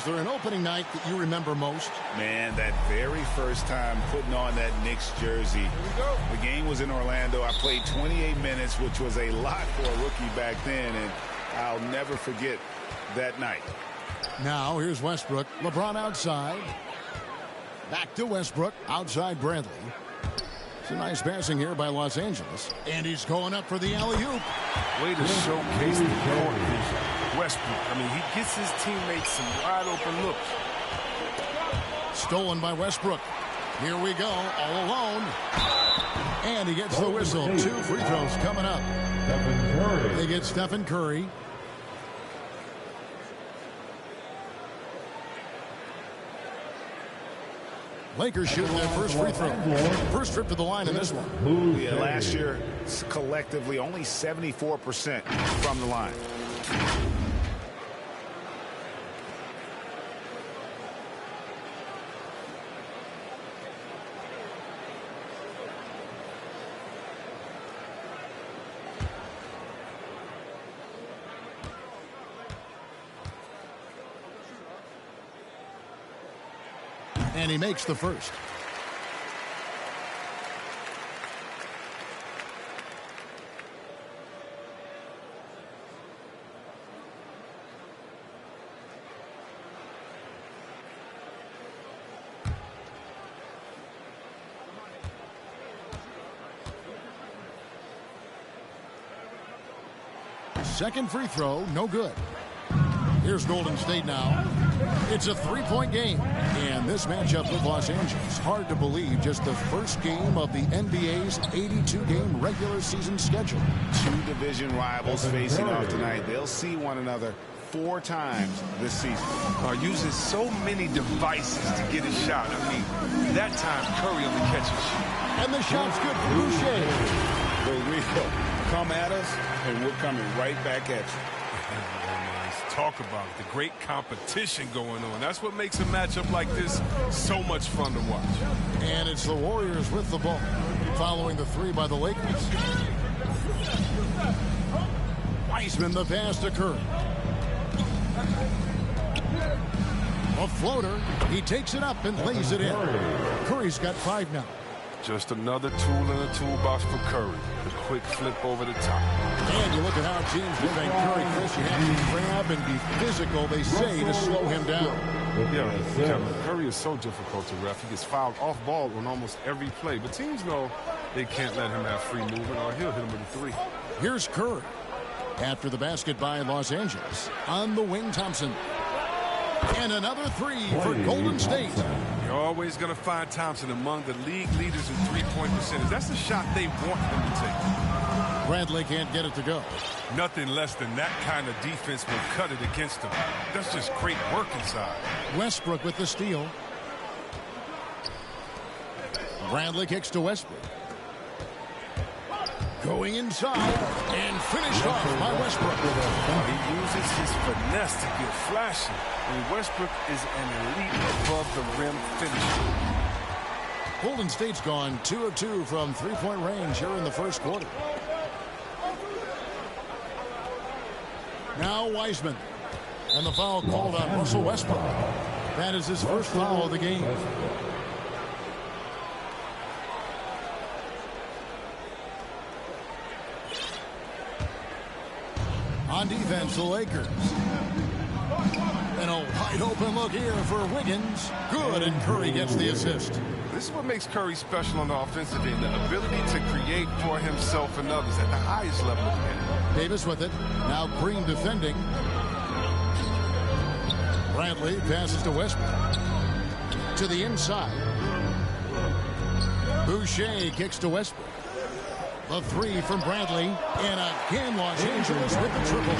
Was there an opening night that you remember most? Man, that very first time putting on that Knicks jersey. Here we go. The game was in Orlando. I played 28 minutes, which was a lot for a rookie back then, and I'll never forget that night. Now here's Westbrook. LeBron outside. Back to Westbrook. Outside Bradley. It's a nice passing here by Los Angeles. And he's going up for the alley-oop. Way to showcase the court vision. Westbrook, I mean, he gets his teammates some wide-open looks. Stolen by Westbrook. Here we go, all alone. And he gets the whistle. 2 free throws coming up. They get Stephen Curry. Lakers shooting their first free throw. First trip to the line in this one. Yeah, last year, collectively, only 74% from the line. And he makes the first. Second free throw, no good. Here's Golden State now. It's a three-point game. And this matchup with Los Angeles, hard to believe, just the first game of the NBA's 82-game regular season schedule. 2 division rivals facing off tonight. They'll see one another 4 times this season. Are using so many devices to get a shot. I mean, that time Curry only catches. And the shot's good for Boucher. For real. Come at us, and we're coming right back at you. Talk about it, the great competition going on. That's what makes a matchup like this so much fun to watch. And it's the Warriors with the ball, following the 3 by the Lakers. Wiseman, the pass to Curry. A floater. He takes it up and lays it in. Curry's got 5 now. Just another tool in the toolbox for Curry. The quick flip over the top. And you look at how teams defend Curry, Chris. You have to grab and be physical, they say, to slow him down. Yeah, Kevin, Curry is so difficult to ref. He gets fouled off ball on almost every play. But teams know they can't let him have free movement or he'll hit him with a 3. Here's Curry. After the basket by Los Angeles. On the wing, Thompson. And another 3 for Golden State. You're always going to find Thompson among the league leaders in three-point percentage. That's the shot they want him to take. Bradley can't get it to go. Nothing less than that kind of defense will cut it against him. That's just great work inside. Westbrook with the steal. Bradley kicks to Westbrook. Going inside and finished off by Westbrook. He uses his finesse to get flashy. And Westbrook is an elite above-the-rim finisher. Golden State's gone 2 of 2 from three-point range here in the first quarter. Now Wiseman. And the foul called on Russell Westbrook. That is his first foul of the game. On defense, the Lakers. And a wide open look here for Wiggins. Good, and Curry gets the assist. This is what makes Curry special on the offensive end, the ability to create for himself and others at the highest level of the game. Davis with it. Now Green defending. Bradley passes to Westbrook. To the inside. Boucher kicks to Westbrook. The 3 from Bradley, and again Los Angeles with the triple.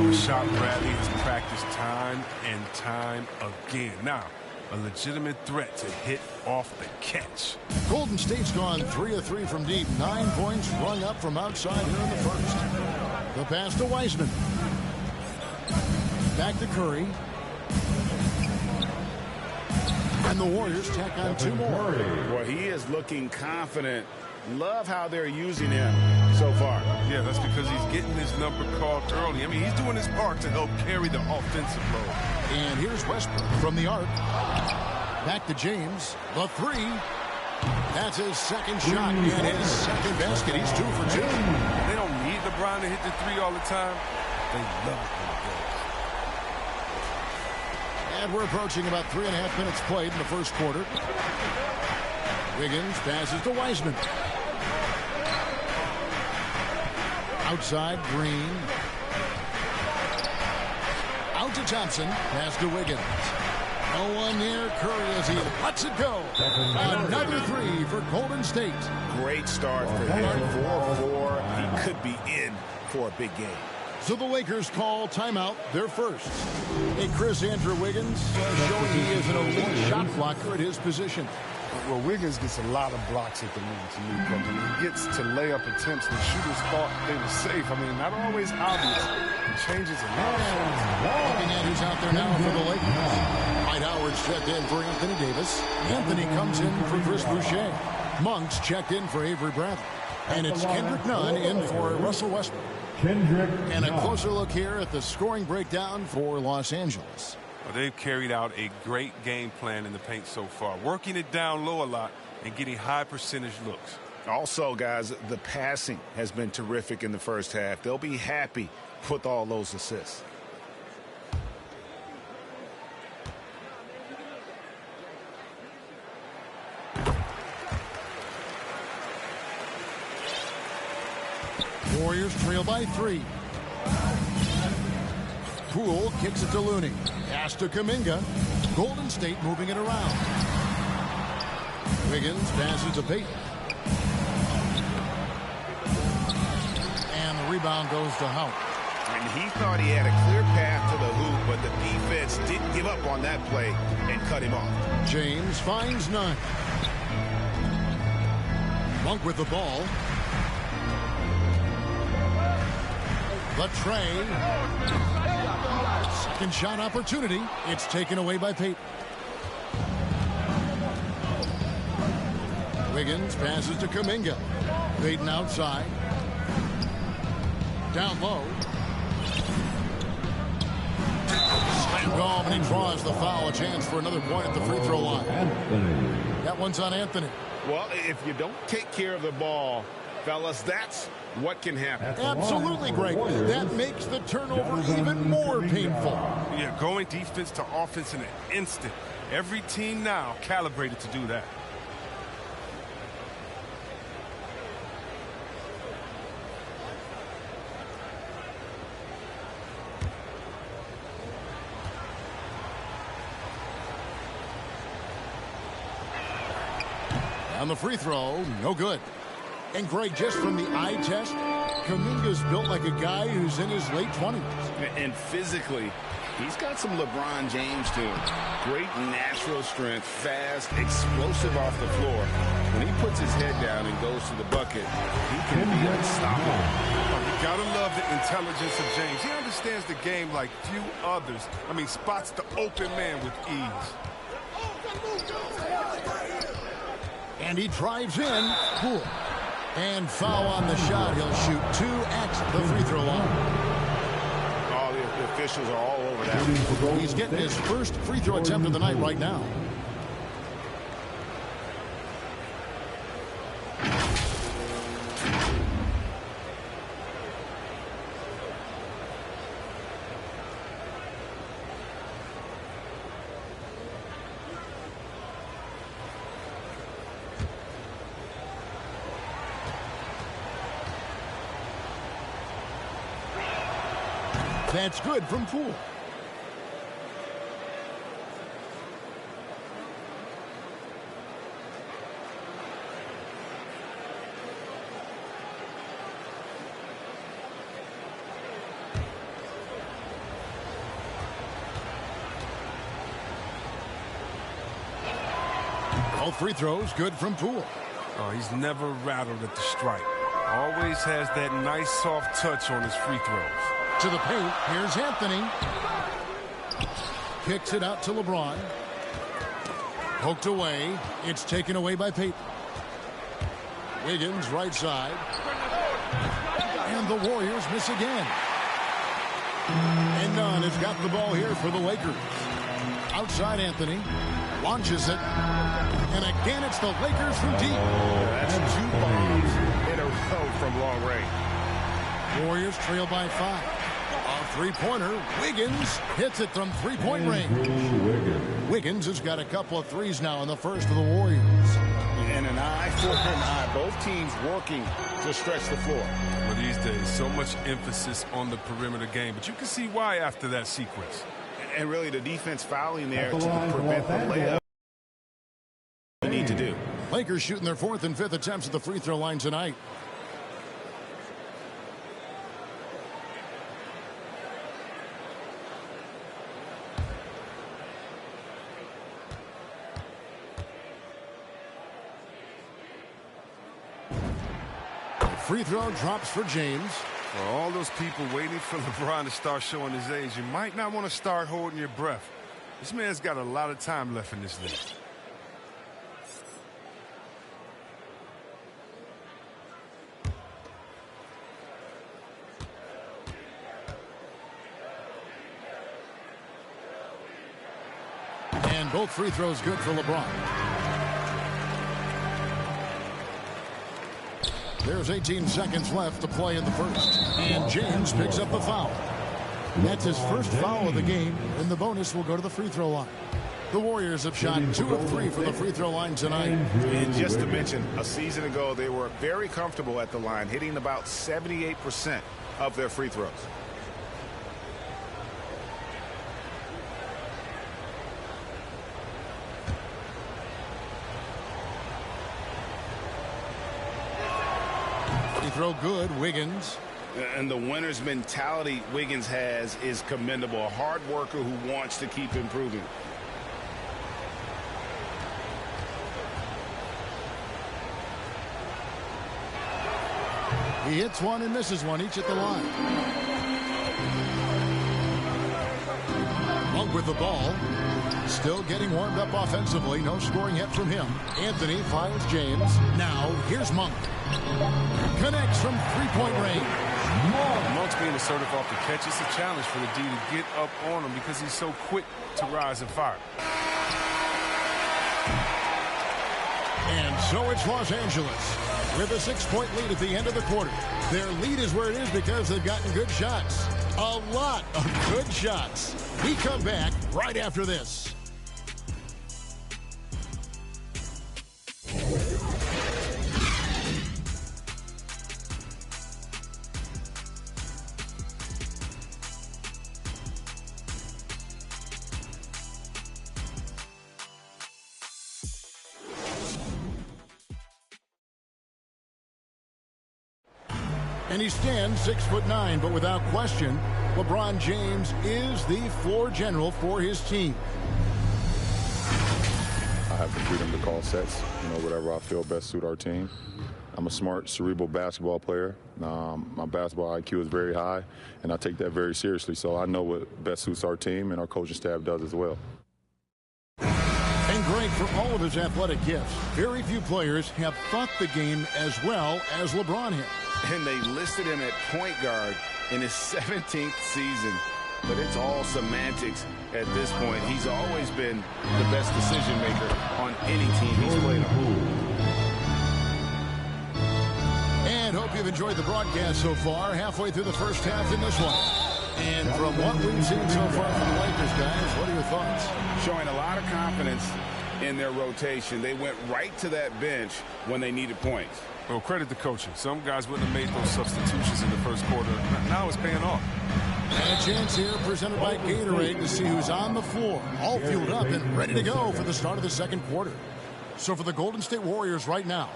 The shot Bradley has practiced time and time again. Now, a legitimate threat to hit off the catch. Golden State's gone 3 of 3 from deep. 9 points rung up from outside here in the first. The pass to Wiseman. Back to Curry. And the Warriors tack on 2 more. Well, he is looking confident. Love how they're using him. so far. Yeah, that's because he's getting his number called early. I mean, he's doing his part to help carry the offensive load. And here's Westbrook from the arc. Back to James. The three. That's his second shot and his second basket. He's 2 for 2. They don't need LeBron to hit the three all the time. They love it when it goes. And we're approaching about 3.5 minutes played in the first quarter. Wiggins passes to Wiseman. Outside, Green. Out to Thompson. Pass to Wiggins. No one near Curry as he lets it go. Another three for Golden State. Great start for him. 4-4. He could be in for a big game. So the Lakers call timeout, their first. Hey, Chris, Andrew Wiggins showing he is an elite shot blocker at his position. Well, Wiggins gets a lot of blocks at the moment to me, but when he gets to layup attempts, the shooters thought they were safe. I mean, not always obvious. He changes a lot. Looking at who's out there now for the Lakers. Dwight Howard's checked in for Anthony Davis. Anthony comes in for Chris Boucher. Monk's checked in for Avery Bradley. And it's Kendrick Nunn in for Russell Westbrook. And a closer look here at the scoring breakdown for Los Angeles. Well, they've carried out a great game plan in the paint so far, working it down low a lot and getting high percentage looks. Also, guys, the passing has been terrific in the first half. They'll be happy with all those assists. Warriors trail by 3. Poole kicks it to Looney. Pass to Kuminga. Golden State moving it around. Wiggins passes to Payton. And the rebound goes to Howard. And he thought he had a clear path to the hoop, but the defense didn't give up on that play and cut him off. James finds none. Monk with the ball. The tray. Second shot opportunity. It's taken away by Payton. Wiggins passes to Kuminga. Payton outside. Down low. Slam home, and he draws the foul. A chance for another point at the free throw line. That one's on Anthony. Well, if you don't take care of the ball, fellas, that's what can happen. Absolutely, Greg. That makes the turnover even more painful. Yeah, going defense to offense in an instant. Every team now calibrated to do that. On the free throw, no good. And Greg, just from the eye test, Kuminga's built like a guy who's in his late 20s. And physically, he's got some LeBron James to him. Great natural strength, fast, explosive off the floor. When he puts his head down and goes to the bucket, he can be unstoppable. Oh, you gotta love the intelligence of James. He understands the game like few others. I mean, spots the open man with ease. And he drives in. Cool. And foul on the shot. He'll shoot 2 at the free throw line. Oh, the officials are all over that. He's getting his first free throw attempt of the night right now. That's good from Poole. All free throws good from Poole. Oh, he's never rattled at the stripe. Always has that nice soft touch on his free throws. To the paint, here's Anthony. Kicks it out to LeBron. Poked away. It's taken away by Payton. Wiggins, right side. And the Warriors miss again. And Nunn has got the ball here for the Lakers. Outside Anthony. Launches it. And again, it's the Lakers from deep. That's 2 bombs in a row from long range. Warriors trail by 5. A three-pointer. Wiggins hits it from three-point range. Wiggins has got a couple of threes now in the first of the Warriors. And an eye for an eye. Both teams working to stretch the floor. Well, these days, so much emphasis on the perimeter game, but you can see why after that sequence. And really the defense fouling there to prevent the layup. They need to do. Lakers shooting their 4th and 5th attempts at the free throw line tonight. Free throw drops for James. For all those people waiting for LeBron to start showing his age, you might not want to start holding your breath. This man's got a lot of time left in this league. And both free throws good for LeBron. There's 18 seconds left to play in the first. And James picks up the foul. That's his first foul of the game, and the bonus will go to the free throw line. The Warriors have shot 2 of 3 from the free throw line tonight. And just to mention, a season ago, they were very comfortable at the line, hitting about 78% of their free throws. Throw good, Wiggins. And the winner's mentality Wiggins has is commendable. A hard worker who wants to keep improving. He hits one and misses one, each at the line. Monk with the ball. Still getting warmed up offensively. No scoring yet from him. Anthony finds James. Now, here's Monk. Connects from three-point range. Monk's being assertive off the catch. It's a challenge for the D to get up on him because he's so quick to rise and fire. And so it's Los Angeles with a 6-point lead at the end of the quarter. Their lead is where it is because they've gotten good shots. A lot of good shots. We come back right after this. And he stands 6'9", but without question, LeBron James is the floor general for his team. I have the freedom to call sets, whatever I feel best suit our team. I'm a smart, cerebral basketball player. My basketball IQ is very high, and I take that very seriously. So I know what best suits our team, and our coaching staff does as well. And great for all of his athletic gifts. Very few players have thought the game as well as LeBron has. And they listed him at point guard in his 17th season. But it's all semantics at this point. He's always been the best decision maker on any team he's played on. And hope you've enjoyed the broadcast so far. Halfway through the first half in this one. And from what we've seen so far from the Lakers, guys, what are your thoughts? Showing a lot of confidence in their rotation. They went right to that bench when they needed points. Well, credit to coaching. Some guys wouldn't have made those substitutions in the first quarter. Now it's paying off. And a chance here presented by Gatorade to see who's on the floor. All fueled up and ready to go for the start of the second quarter. So for the Golden State Warriors right now,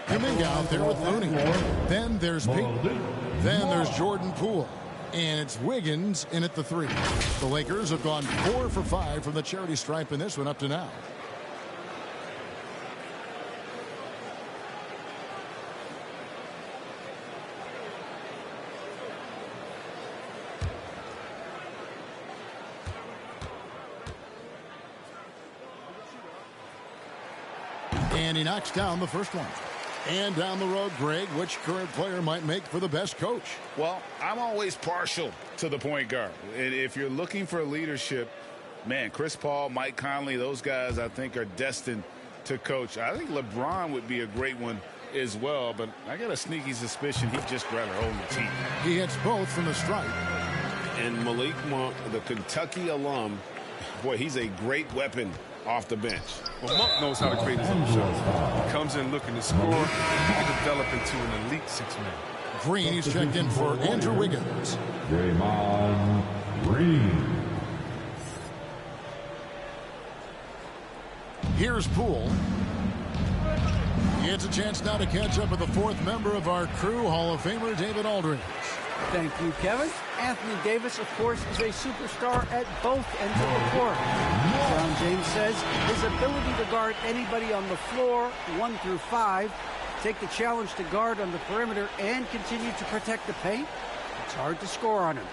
Kuminga out there with Looney. Then there's Peyton. Then there's Jordan Poole. And it's Wiggins in at the 3. The Lakers have gone 4 for 5 from the charity stripe in this one up to now. And he knocks down the first one. And down the road, Greg, which current player might make for the best coach? Well, I'm always partial to the point guard. And if you're looking for leadership, man, Chris Paul, Mike Conley, those guys I think are destined to coach. I think LeBron would be a great one as well, but I got a sneaky suspicion he'd just rather own the team. He hits both from the stripe. And Malik Monk, the Kentucky alum, boy, he's a great weapon off the bench. Well, Monk knows how to create his own shot. He comes in looking to score. He can develop into an elite six-man. Green, he's checked in for Andrew Wiggins. Draymond Green. Here's Poole. He gets a chance now to catch up with the fourth member of our crew, Hall of Famer David Aldridge. Thank you, Kevin. Anthony Davis, of course, is a superstar at both ends of the court. John James says his ability to guard anybody on the floor, 1 through 5, take the challenge to guard on the perimeter, and continue to protect the paint, it's hard to score on him.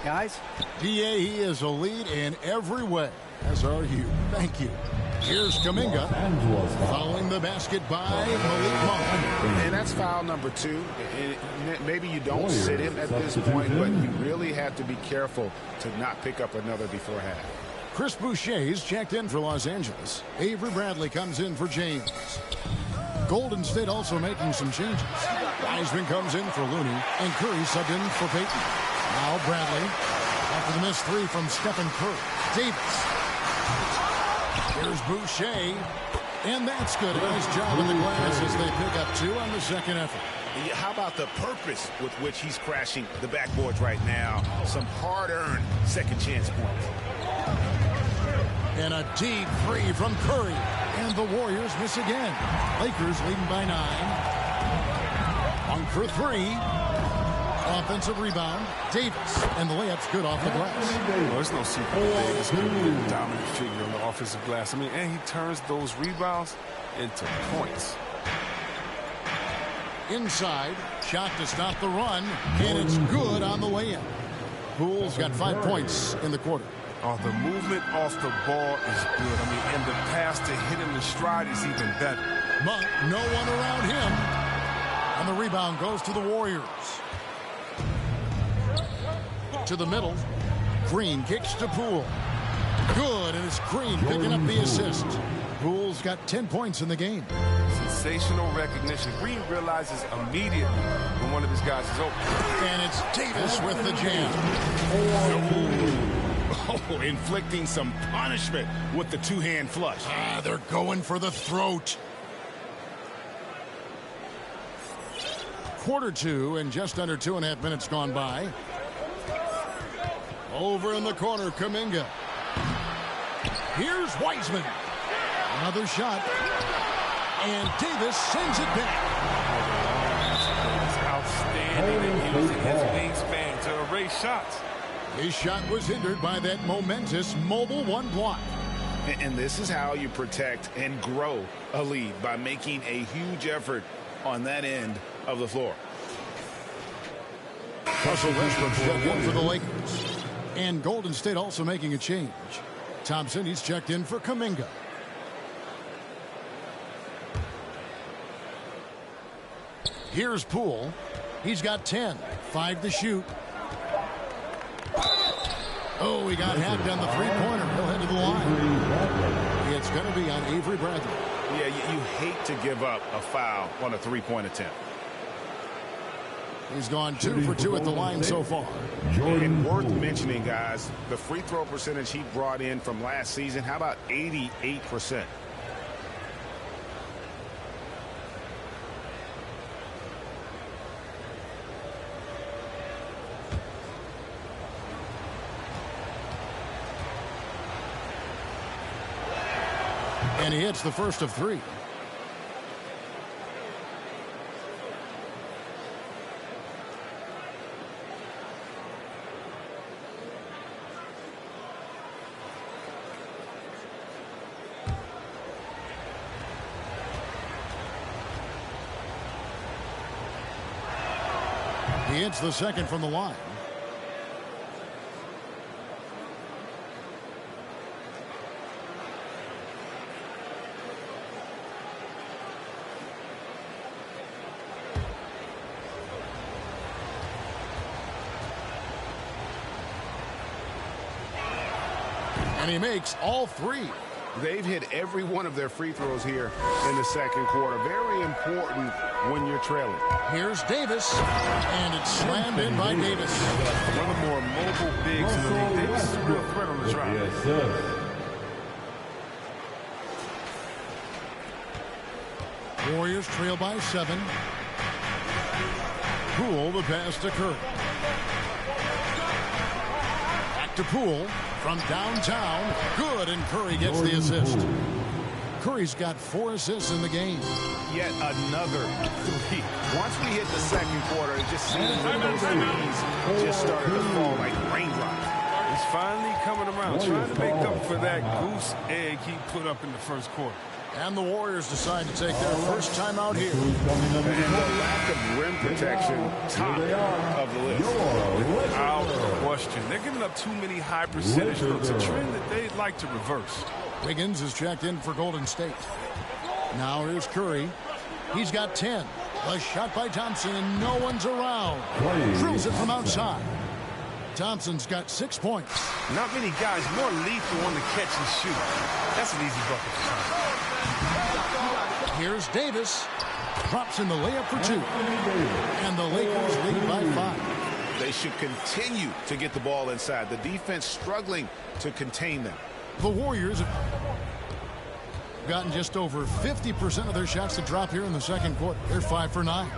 Guys? DA, he is a lead in every way, as are you. Thank you. Here's Kuminga, following the basket by Malik Monk. And that's foul number 2. Maybe you don't sit him at this point, but you really have to be careful to not pick up another before half. Chris Boucher's checked in for Los Angeles. Avery Bradley comes in for James. Golden State also making some changes. Wiseman comes in for Looney, and Curry subbed in for Payton. Now Bradley, after the missed 3 from Stephen Curry. Davis. Here's Boucher, and that's good. Nice job in the glass as they pick up 2 on the second effort. How about the purpose with which he's crashing the backboards right now? Some hard-earned second chance points. And a deep 3 from Curry, and the Warriors miss again. Lakers leading by 9. Monk for 3. Offensive rebound, Davis, and the layup's good off the glass. Well, there's no secret that Davis can be a dominant figure on the offensive glass. I mean, and he turns those rebounds into points. Inside, shot to stop the run, and it's good on the way in. Poole's got 5 points in the quarter. Oh, the movement off the ball is good. I mean, and the pass to hit him in stride is even better. Monk, no one around him. And the rebound goes to the Warriors. To the middle. Green kicks to Poole. Good, and it's Green picking up the assist. Poole's got 10 points in the game. Sensational recognition. Green realizes immediately when one of his guys is open. And it's Davis with the jam. Oh, inflicting some punishment with the two-hand flush. They're going for the throat. Quarter 2 and just under 2.5 minutes gone by. Over in the corner, Kuminga. Here's Wiseman. Another shot. And Davis sends it back. It's outstanding at using his wingspan to erase shots. His shot was hindered by that momentous mobile 1 block. And this is how you protect and grow a lead, by making a huge effort on that end of the floor. Russell Westbrook checked in for the Lakers. And Golden State also making a change. Thompson, he's checked in for Kuminga. Here's Poole. He's got 10. 5 to shoot. Oh, he got hacked on the three-pointer. He'll head to the line. It's going to be on Avery Bradley. Yeah, you hate to give up a foul on a three-point attempt. He's gone 2 for 2 at the line so far. And worth mentioning, guys, the free throw percentage he brought in from last season, how about 88%? And he hits the first of 3. He hits the second from the line. And he makes all three. They've hit every one of their free throws here in the second quarter. Very important when you're trailing. Here's Davis, and it's slammed in by Davis. One of the more mobile bigs in the league. Davis is a real threat on the drive. Yes, sir. Warriors trail by 7. Poole the pass to Curry. Back to Poole from downtown. Good, and Curry gets the assist. Curry's got 4 assists in the game. Yet another three. Once we hit the second quarter, it just seems like those threes just started to fall like raindrops. He's finally coming around, trying to make up for that goose egg he put up in the first quarter. And the Warriors decide to take their first time out here. And the lack of rim protection, top of the list. Without question. They're giving up too many high percentage looks, a trend that they'd like to reverse. Wiggins is checked in for Golden State. Now here's Curry. He's got 10. A shot by Thompson, and no one's around. Drills it from outside. Thompson's got 6 points. Not many guys more lethal on the catch and shoot. That's an easy bucket for Thompson. Here's Davis. Drops in the layup for 2. And the Lakers lead by 5. They should continue to get the ball inside. The defense struggling to contain them. The Warriors have gotten just over 50% of their shots to drop here in the second quarter. They're 5 for 9.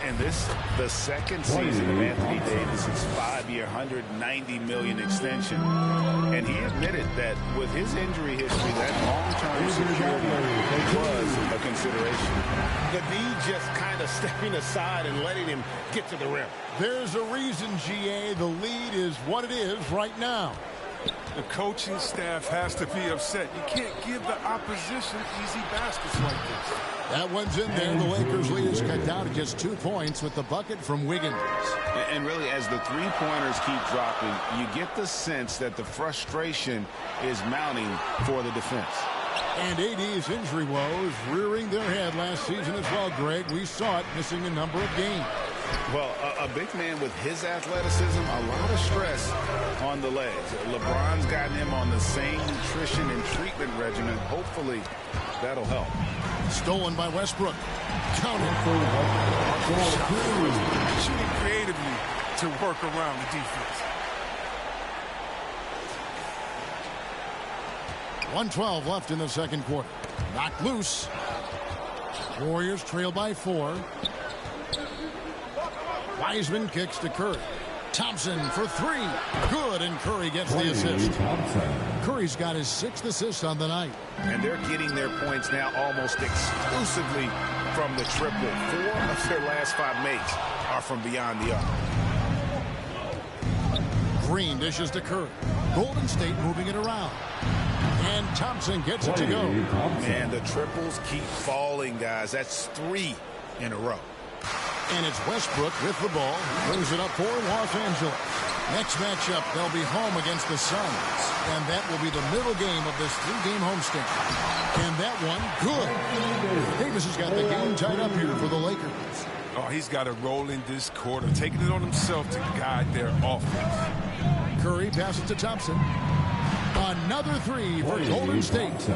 And this, the second season of Anthony Davis's 5-year, $190 million extension. And he admitted that with his injury history, that long-term security was a consideration. The D just kind of stepping aside and letting him get to the rim. There's a reason, GA, the lead is what it is right now. The coaching staff has to be upset. You can't give the opposition easy baskets like this. That one's in there. The Lakers lead is cut down to just 2 points with the bucket from Wiggins. And really, as the three-pointers keep dropping, you get the sense that the frustration is mounting for the defense. And AD's injury woes rearing their head last season as well, Greg. We saw it missing a number of games. Well, a big man with his athleticism, a lot of stress on the legs. LeBron's gotten him on the same nutrition and treatment regimen. Hopefully, that'll help. Stolen by Westbrook. Counted. Shooting creatively to work around the defense. 1:12 left in the second quarter. Knocked loose. Warriors trail by 4. Wiseman kicks to Curry. Thompson for 3. Good, and Curry gets the assist. Curry's got his 6th assist on the night. And they're getting their points now almost exclusively from the triple. 4 of their last 5 makes are from beyond the arc. Green dishes to Curry. Golden State moving it around. And Thompson gets it to go. And the triples keep falling, guys. That's 3 in a row. And it's Westbrook with the ball. Brings it up for Los Angeles. Next matchup, they'll be home against the Suns. And that will be the middle game of this 3-game homestand. And that one, good. Davis has got the game tied up here for the Lakers. Oh, he's got to roll in this quarter, taking it on himself to guide their offense. Curry passes to Thompson. Another 3 for Golden State.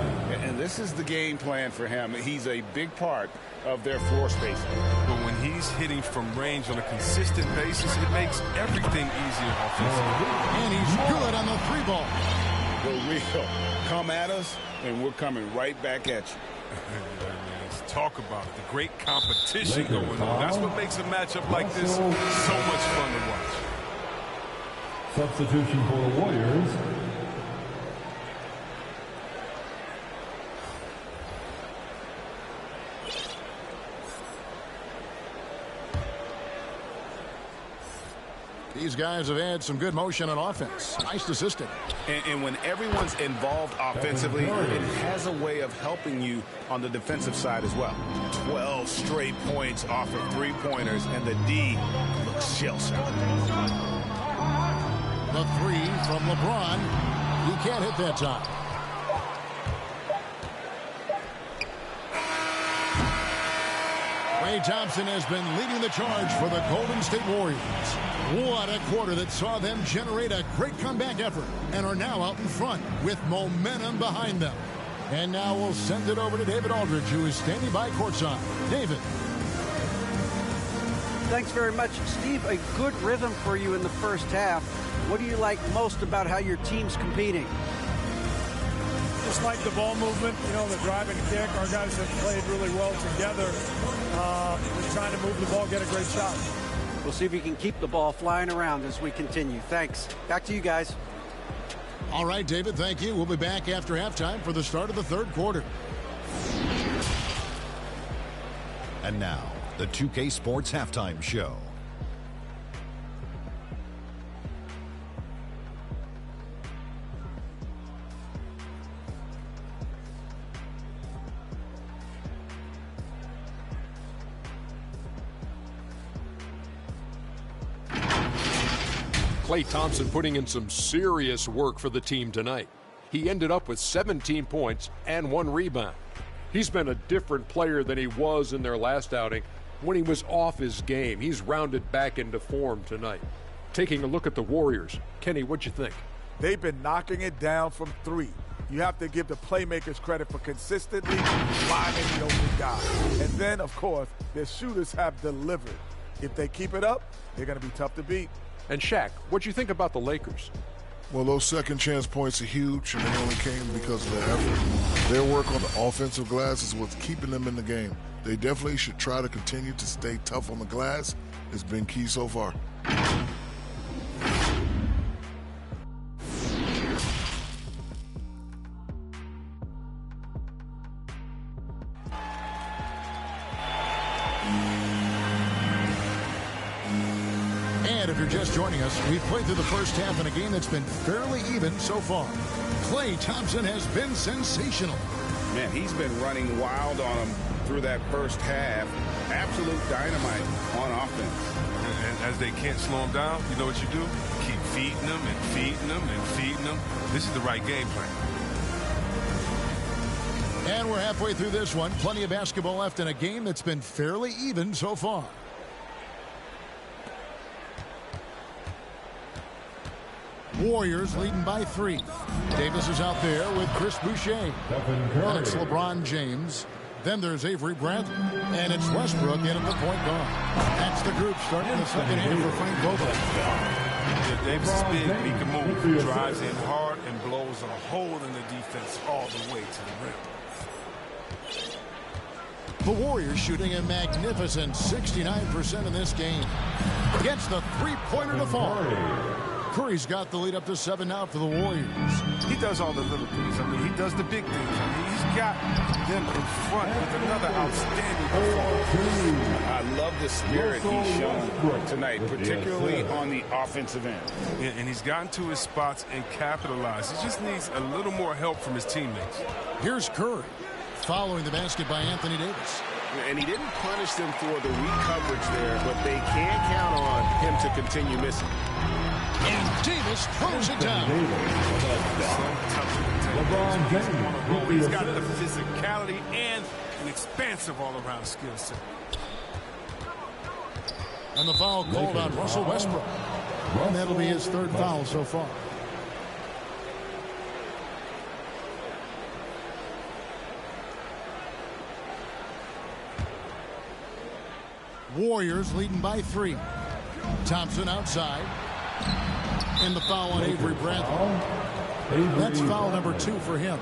And this is the game plan for him. He's a big part of their floor spacing. But when he's hitting from range on a consistent basis, it makes everything easier offensively. And he's good on the 3-ball. For real. Come at us, and we're coming right back at you. Let's talk about it. The great competition going on. That's what makes a matchup like this so much fun to watch. Substitution for the Warriors. These guys have had some good motion on offense. Nice assistant. And when everyone's involved offensively, it has a way of helping you on the defensive side as well. 12 straight points off of 3-pointers, and the D looks shell-shocked. The 3 from LeBron. He can't hit that time. Klay Thompson has been leading the charge for the Golden State Warriors. What a quarter that saw them generate a great comeback effort and are now out in front with momentum behind them. And now we'll send it over to David Aldridge, who is standing by courtside. David. Thanks very much, Steve. A good rhythm for you in the first half. What do you like most about how your team's competing? Just like the ball movement, the drive and kick. Our guys have played really well together. We're trying to move the ball, get a great shot. We'll see if we can keep the ball flying around as we continue. Thanks. Back to you guys. All right, David, thank you. We'll be back after halftime for the start of the third quarter. And now, the 2K Sports Halftime Show. Klay Thompson putting in some serious work for the team tonight. He ended up with 17 points and 1 rebound. He's been a different player than he was in their last outing when he was off his game. He's rounded back into form tonight. Taking a look at the Warriors. Kenny, what'd you think? They've been knocking it down from 3. You have to give the playmakers credit for consistently finding the open guy. And then, of course, their shooters have delivered. If they keep it up, they're going to be tough to beat. And Shaq, what'd you think about the Lakers? Well, those second chance points are huge, and they only came because of their effort. Their work on the offensive glass is what's keeping them in the game. They definitely should try to continue to stay tough on the glass. It's been key so far. And if you're just joining us, we've played through the first half in a game that's been fairly even so far. Klay Thompson has been sensational. Man, he's been running wild on him through that first half. Absolute dynamite on offense. And as they can't slow him down, you know what you do? Keep feeding them and feeding them and feeding them. This is the right game plan. And we're halfway through this one. Plenty of basketball left in a game that's been fairly even so far. Warriors leading by 3. Davis is out there with Chris Boucher. And it's LeBron James. Then there's Avery Bradley. And it's Westbrook in at the point guard. That's the group starting the second half for Frank Vogel. Yeah, Davis is big, but he can move. He drives in hard and blows a hole in the defense all the way to the rim. The Warriors shooting a magnificent 69% in this game. Gets the three-pointer to fall. Curry's got the lead up to 7 now for the Warriors. He does all the little things. I mean, he does the big things. I mean, he's got them in front with another outstanding performance. I love the spirit he's shown tonight, particularly on the offensive end. Yeah, and he's gotten to his spots and capitalized. He just needs a little more help from his teammates. Here's Curry following the basket by Anthony Davis. And he didn't punish them for the weak coverage there, but they can count on him to continue missing. And Davis throws it down. LeBron James. He's got the physicality and an expansive all-around skill set. And the foul called on Russell Westbrook. And that'll be his 3rd foul so far. Warriors leading by 3. Thompson outside. And the foul on Avery Bradley. That's foul number 2 for him.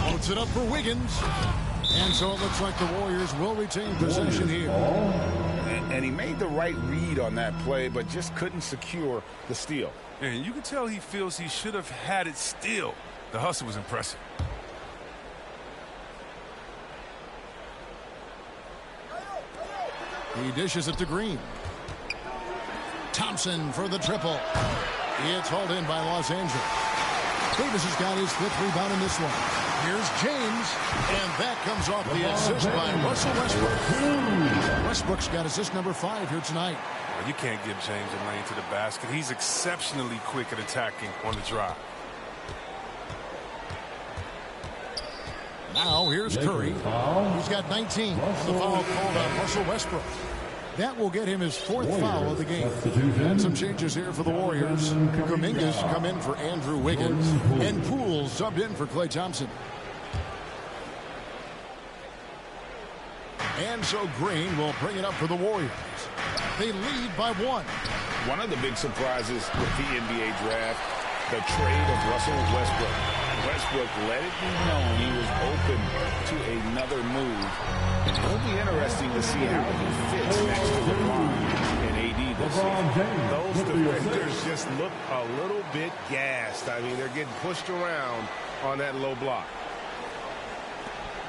Puts it up for Wiggins. And so it looks like the Warriors will retain possession here. And he made the right read on that play, but just couldn't secure the steal. And you can tell he feels he should have had it still. The hustle was impressive. He dishes it to Green. Thompson for the triple. It's hauled in by Los Angeles. Davis has got his 5th rebound in this one. Here's James, and that comes off the assist by Russell Westbrook. Westbrook's got assist number 5 here tonight. Well, you can't give James a lane to the basket. He's exceptionally quick at attacking on the drive. Now here's Curry. He's got 19. The foul called on Russell Westbrook. That will get him his 4th foul of the game. And some changes here for the Warriors. Kuminga's come in for Andrew Wiggins. And Poole subbed in for Klay Thompson. And so Green will bring it up for the Warriors. They lead by 1. One of the big surprises with the NBA draft, the trade of Russell Westbrook. Westbrook let it be known he was open to another move. And it'll be interesting to see how he fits next to LeBron and AD this season. Those defenders just look a little bit gassed. I mean, they're getting pushed around on that low block.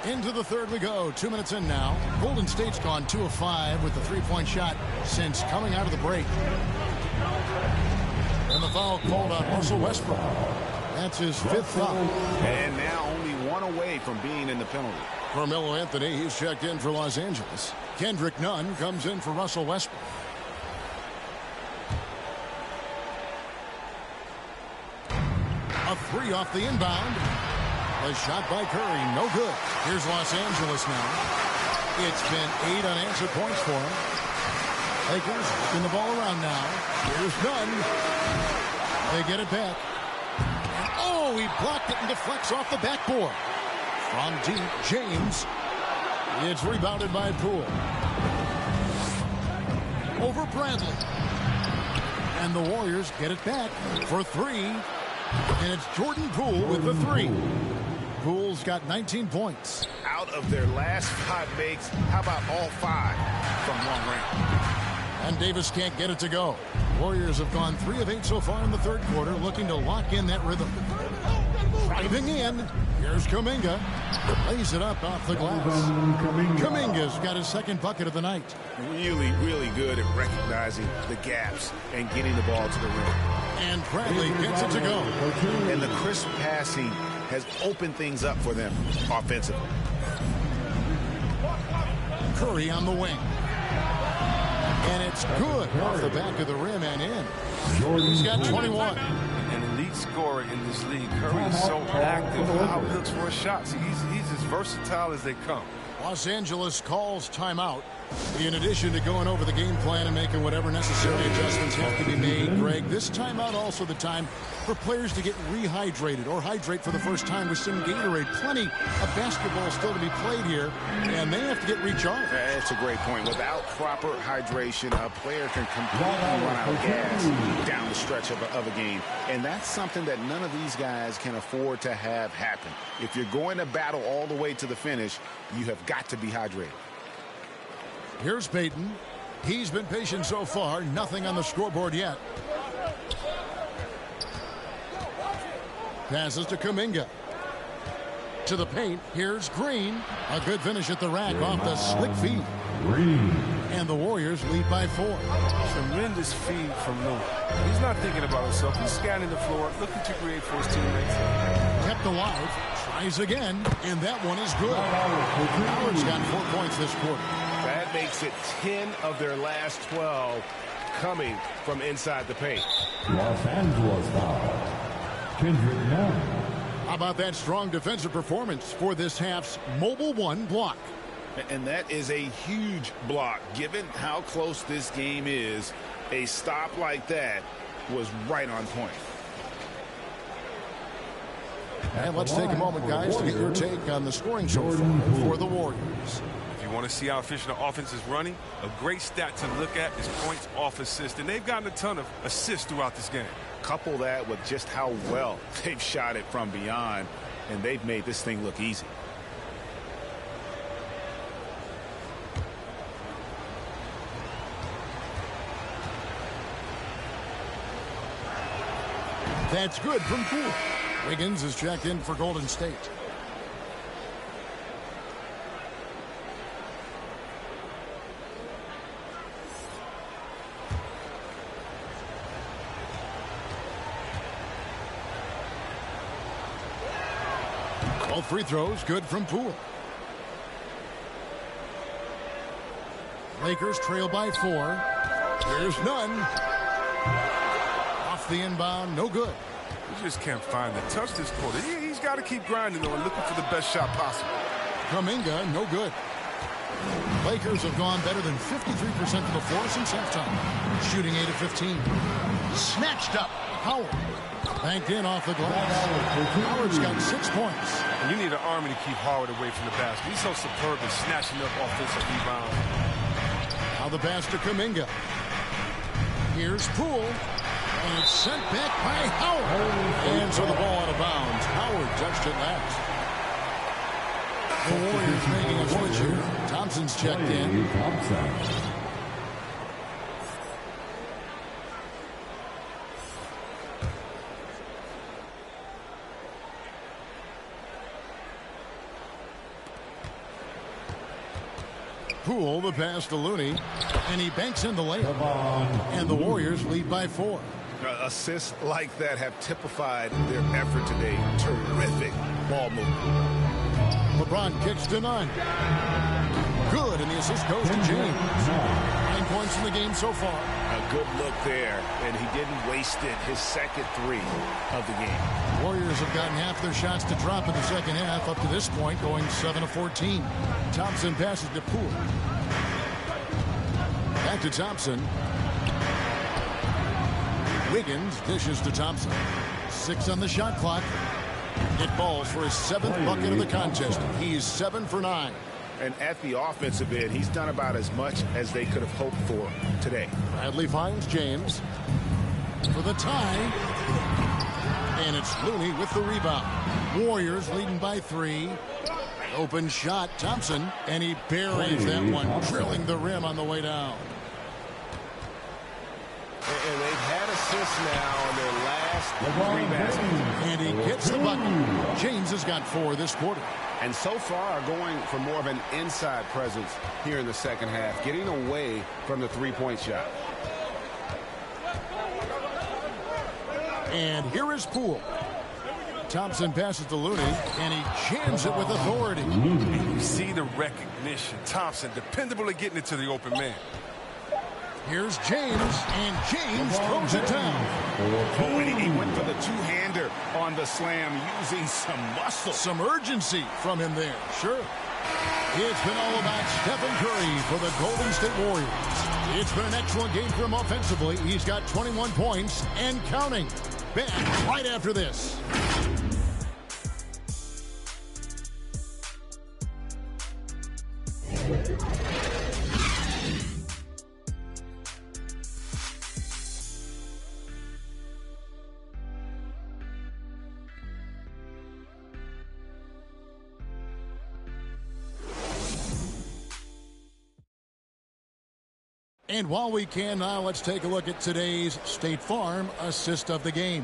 Into the third we go. 2 minutes in now. Golden State's gone 2 of 5 with the 3-point shot since coming out of the break. And the foul called on Russell Westbrook. That's his 5th foul. And now only 1 away from being in the penalty. Carmelo Anthony, he's checked in for Los Angeles. Kendrick Nunn comes in for Russell Westbrook. A 3 off the inbound. A shot by Curry, no good. Here's Los Angeles now. It's been 8 unanswered points for him. Lakers spin the ball around now. Here's Nunn. They get it back. Oh, he blocked it and deflects off the backboard. From deep, James. It's rebounded by Poole. Over Bradley. And the Warriors get it back for 3. And it's Jordan Poole with the 3. Poole's got 19 points. Out of their last 5 makes, how about all 5 from long range? And Davis can't get it to go. Warriors have gone 3 of 8 so far in the third quarter, looking to lock in that rhythm. Driving in, here's Kuminga. Lays it up off the glass. Kuminga's got his 2nd bucket of the night. Really, really good at recognizing the gaps and getting the ball to the rim. And Bradley gets it to go. And the crisp passing has opened things up for them offensively. Curry on the wing. And it's good off the back of the rim and in. He's got 21. An elite scorer in this league. Curry is so active. How he looks for his shots. He's as versatile as they come. Los Angeles calls timeout. In addition to going over the game plan and making whatever necessary adjustments have to be made, Greg, this timeout also the time for players to get rehydrated or hydrate for the first time with some Gatorade. Plenty of basketball still to be played here, and they have to get recharged. That's a great point. Without proper hydration, a player can completely run out of gas down the stretch of a game. And that's something that none of these guys can afford to have happen. If you're going to battle all the way to the finish, you have got to be hydrated. Here's Payton. He's been patient so far. Nothing on the scoreboard yet. Passes to Kuminga. To the paint. Here's Green. A good finish at the rack off the slick feed. And the Warriors lead by 4. Tremendous feed from Noah. He's not thinking about himself. He's scanning the floor, looking to create for his teammates. Kept alive. Tries again. And that one is good. Howard's got 4 points this quarter. That makes it 10 of their last 12 coming from inside the paint. Los Angeles foul. Kendrick Nunn. How about that strong defensive performance for this half's mobile 1 block? And that is a huge block. Given how close this game is, a stop like that was right on point. And let's take a moment, guys, to get your take on the scoring so far for the Warriors. If you want to see how efficient the offense is running, a great stat to look at is points off assist. And they've gotten a ton of assists throughout this game. Couple that with just how well they've shot it from beyond, and they've made this thing look easy. That's good from Poole. Wiggins is checked in for Golden State. Both free throws good from Poole. Lakers trail by 4. There's none. Off the inbound, no good. He just can't find the touch this quarter. He's got to keep grinding, though, and looking for the best shot possible. Kuminga, no good. Lakers have gone better than 53% from the floor since halftime. Shooting 8 of 15. Snatched up. Howard. Banked in off the glass. Howard's got 6 points. And you need an army to keep Howard away from the basket. He's so superb in snatching up offensive rebounds. Now the pass to Kuminga. Here's Poole. And it's sent back by Howard. And so the ball out of bounds. Howard touched it last. The Warriors making a switch here. Thompson's checked in. Poole, the pass to Looney, and he banks in the layup. And the Warriors lead by 4. Assists like that have typified their effort today. Terrific ball movement. LeBron kicks to none. Good, and the assist goes to James. 9 points in the game so far. A good look there, and he didn't waste it. His second 3 of the game. Warriors have gotten half their shots to drop in the second half up to this point, going 7 of 14. Thompson passes to Poole. Back to Thompson. Wiggins dishes to Thompson. 6 on the shot clock. It falls for his 7th bucket of the contest. He's 7 for 9. And at the offensive end, he's done about as much as they could have hoped for today. Bradley finds James for the tie. And it's Looney with the rebound. Warriors leading by 3. Open shot, Thompson, and he buries that one, drilling the rim on the way down. And they've had assists now on their last 3 baskets. And he gets the bucket. James has got 4 this quarter. And so far are going for more of an inside presence here in the second half, getting away from the three-point shot. And here is Poole. Thompson passes to Looney, and he jams it with authority. And you see the recognition. Thompson, dependable at getting it to the open man. Here's James, and James throws it down. Oh, and he went for the two-hander on the slam, using some muscle. Some urgency from him there, sure. It's been all about Stephen Curry for the Golden State Warriors. It's been an excellent game for him offensively. He's got 21 points and counting. Back right after this. And while we can now, let's take a look at today's State Farm assist of the game.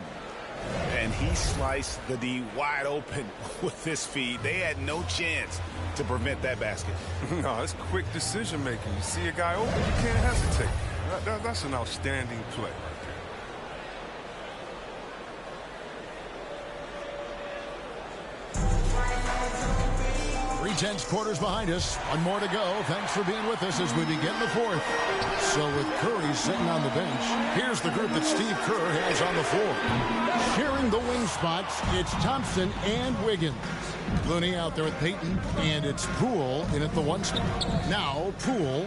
And he sliced the D wide open with this feed. They had no chance to prevent that basket. No, it's quick decision making. You see a guy open, you can't hesitate. That's an outstanding play. 3/10 quarters behind us. One more to go. Thanks for being with us as we begin the 4th. So with Curry sitting on the bench, here's the group that Steve Kerr has on the floor. Sharing the wing spots, it's Thompson and Wiggins. Looney out there with Payton, and it's Poole in at the 1 spot. Now Poole,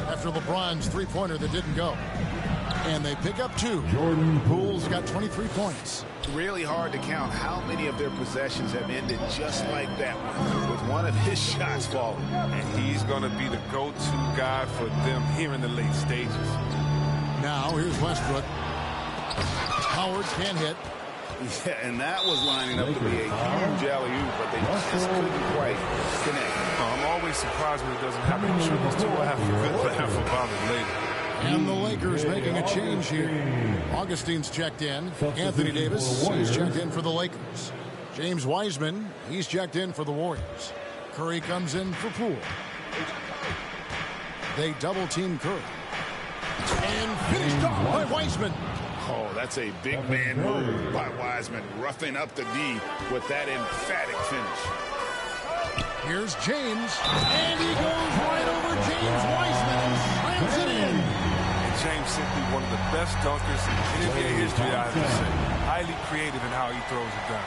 after LeBron's three-pointer that didn't go. And they pick up 2. Poole's got 23 points. Really hard to count how many of their possessions have ended just like that one, with one of his shots falling. And he's going to be the go-to guy for them here in the late stages. Now here's Westbrook. Howard can't hit. Yeah, and that was lining up to be a huge alley-oop, but they just couldn't quite connect. I'm always surprised when it doesn't happen. I'm sure these two will have a good laugh about it later. And the Lakers making a change here. Augustine's checked in. Anthony Davis is checked in for the Lakers. James Wiseman, he's checked in for the Warriors. Curry comes in for Poole. They double-team Curry. And finished off by Wiseman. Oh, that's a big man move by Wiseman, roughing up the D with that emphatic finish. Here's James, and he goes right over James Wiseman and slams it in. And James simply one of the best dunkers in NBA history, I have to say. Highly creative in how he throws it down.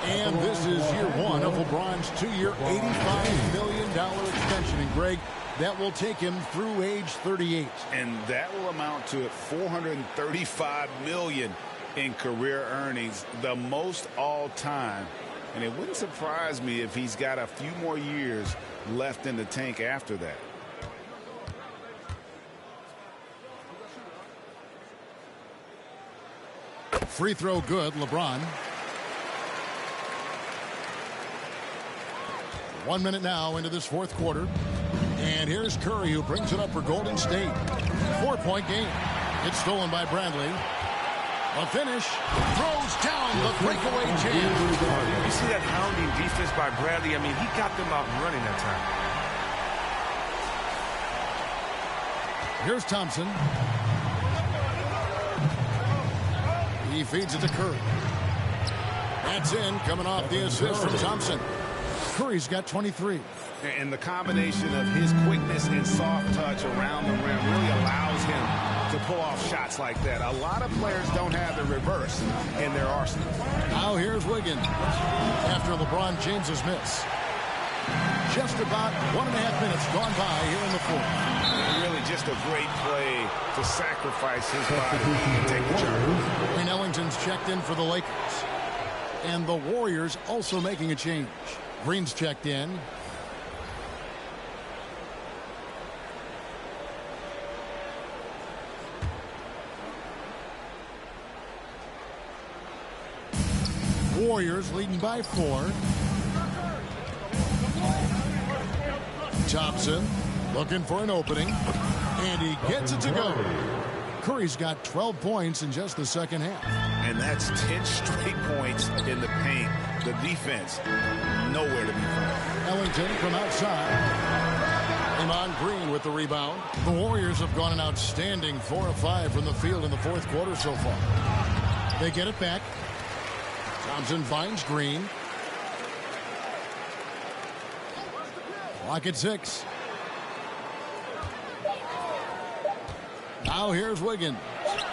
And this is year one of LeBron's 2-year, $85 million extension. And Greg, that will take him through age 38. And that will amount to $435 million in career earnings, the most all time. And it wouldn't surprise me if he's got a few more years left in the tank after that. Free throw good, LeBron. 1 minute now into this fourth quarter. And here's Curry, who brings it up for Golden State. 4-point game. It's stolen by Bradley. A finish. Throws down the breakaway jam. You see that hounding defense by Bradley? I mean, he got them out running that time. Here's Thompson. He feeds it to Curry. That's in, coming off the assist from Thompson. Curry's got 23. And the combination of his quickness and soft touch around the rim really allows him to pull off shots like that. A lot of players don't have the reverse in their arsenal. Now here's Wiggins after LeBron James's miss. Just about 1.5 minutes gone by here in the fourth. Really just a great play to sacrifice his body and take the charge. Wayne Ellington's checked in for the Lakers. And the Warriors also making a change. Green's checked in. Warriors leading by 4. Thompson looking for an opening, and he gets it to go. Curry's got 12 points in just the second half. And that's 10 straight points in the paint. The defense, nowhere to be found. Ellington from outside. Draymond Green with the rebound. The Warriors have gone an outstanding 4 of 5 from the field in the fourth quarter so far. They get it back. Thompson finds Green. Clock at 6. Now here's Wiggins.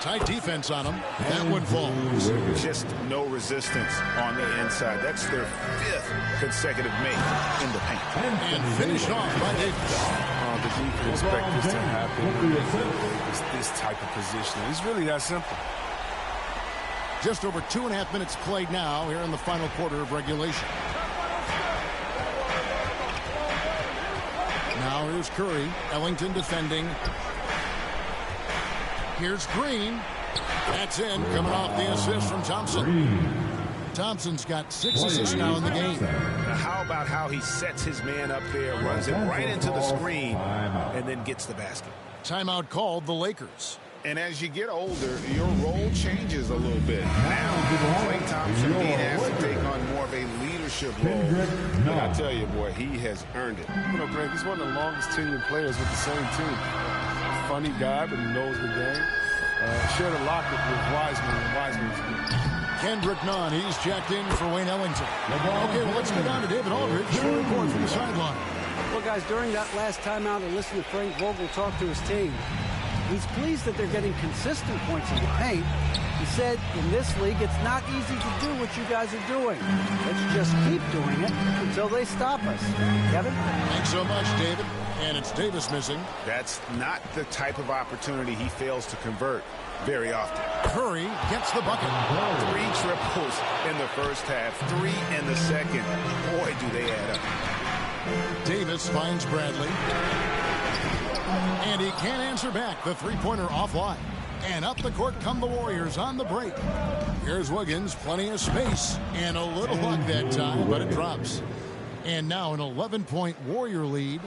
Tight defense on him. That one falls. Just no resistance on the inside. That's their 5th consecutive make in the paint. And finished off by Davis. The defense expect this to happen. This type of position. It's really that simple. Just over 2.5 minutes played now here in the final quarter of regulation. Now here's Curry. Ellington defending. Here's Green. That's in, coming off the assist from Thompson. Thompson's got 6 assists now in the game. Now how about how he sets his man up there, runs it right into the screen, and then gets the basket. Timeout called the Lakers. And as you get older, your role changes a little bit. Now, Klay Thompson, he has to take on more of a leadership role. But I tell you, boy, he has earned it. You know, Greg, he's one of the longest tenured players with the same team. Funny guy, but he knows the game. Shared a locker with Wiseman, and Wiseman's good. Kendrick Nunn, he's checked in for Wayne Ellington. Okay, well, let's go down to David Aldridge to report from the sideline. Well, guys, during that last timeout and listen to Frank Vogel talk to his team, he's pleased that they're getting consistent points in the paint. He said, in this league, it's not easy to do what you guys are doing. Let's just keep doing it until they stop us. Kevin? Thanks so much, David. And it's Davis missing. That's not the type of opportunity he fails to convert very often. Curry gets the bucket. 3 triples in the first half, 3 in the second. Boy, do they add up. Davis finds Bradley. And he can't answer back. The three-pointer offline. And up the court come the Warriors on the break. Here's Wiggins, plenty of space. And a little luck that time, but it drops. And now an 11-point Warrior lead.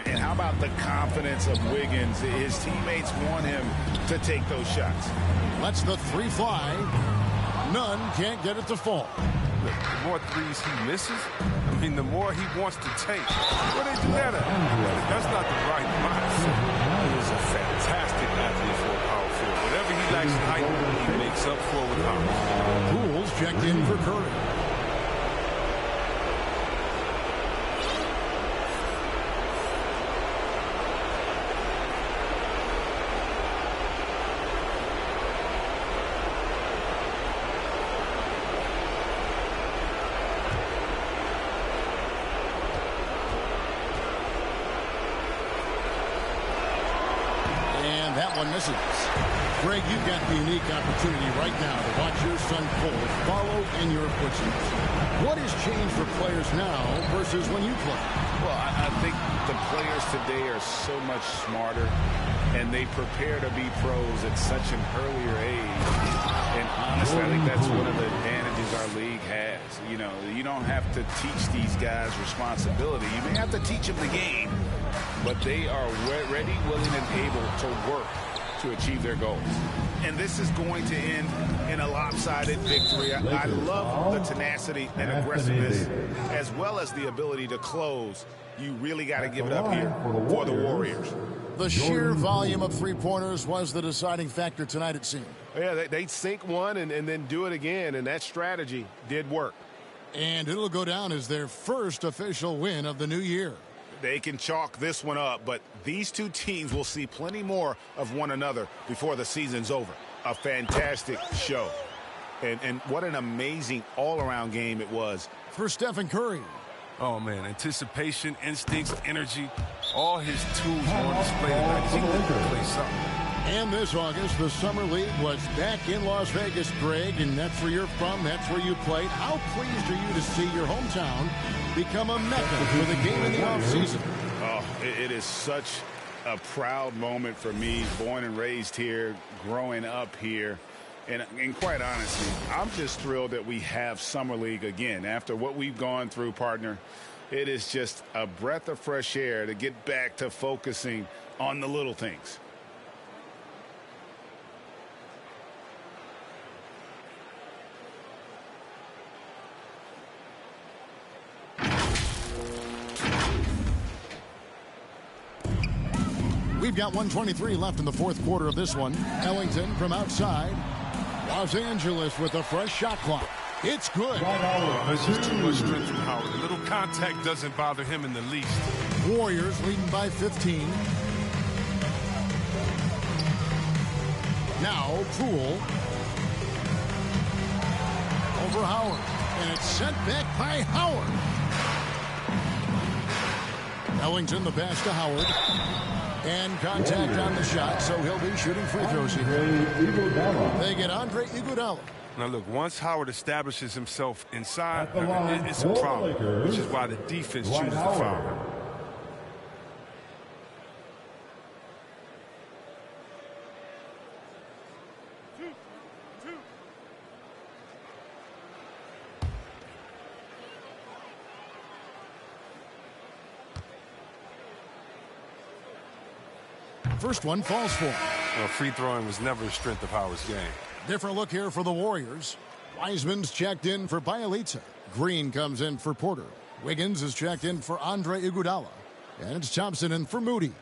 And how about the confidence of Wiggins? His teammates want him to take those shots. Lets the 3 fly. None can't get it to fall. Look, the more threes he misses, I mean, the more he wants to take. Where they do that at? That's not the right mindset. He is a fantastic athlete for a power forward. Whatever he lacks in height, he makes up for with power. Pools checked in for Curry. that one misses. Greg, you've got the unique opportunity right now to watch your son Cole follow in your footsteps. What has changed for players now versus when you played? Well, I think the players today are so much smarter, and they prepare to be pros at such an earlier age. And honestly, I think that's one of the advantages our league has. You know, you don't have to teach these guys responsibility. You may have to teach them the game, but they are ready, willing, and able to work to achieve their goals. And this is going to end in a lopsided victory. I love the tenacity and aggressiveness, as well as the ability to close. You really got to give it up here for the Warriors. The sheer volume of three-pointers was the deciding factor tonight, it seemed. Yeah, they sink one and then do it again, and that strategy did work. And it'll go down as their first official win of the new year. They can chalk this one up, but these two teams will see plenty more of one another before the season's over. A fantastic show. And what an amazing all-around game it was. For Stephen Curry. Oh, man, anticipation, instincts, energy, all his tools were on display tonight. He can play something. And this August, the Summer League was back in Las Vegas, Greg, and that's where you're from, that's where you played. How pleased are you to see your hometown become a mecca for the game in the offseason? Oh, it is such a proud moment for me, born and raised here, growing up here. And quite honestly, I'm just thrilled that we have Summer League again. After what we've gone through, partner, it is just a breath of fresh air to get back to focusing on the little things. We've got 1:23 left in the fourth quarter of this one. Ellington from outside. Los Angeles with a fresh shot clock. It's good. This is too much strength from Howard. A little contact doesn't bother him in the least. Warriors leading by 15. Now Poole over Howard. And it's sent back by Howard. Ellington the pass to Howard. And contact on the shot, so he'll be shooting free throws here. They get Andre Iguodala. Now, look, once Howard establishes himself inside, it's a problem, which is why the defense chooses to foul. First one falls for him. Well, free throwing was never a strength of Howard's game. Different look here for the Warriors. Wiseman's checked in for Bielitsa. Green comes in for Porter. Wiggins is checked in for Andre Iguodala. And it's Thompson in for Moody.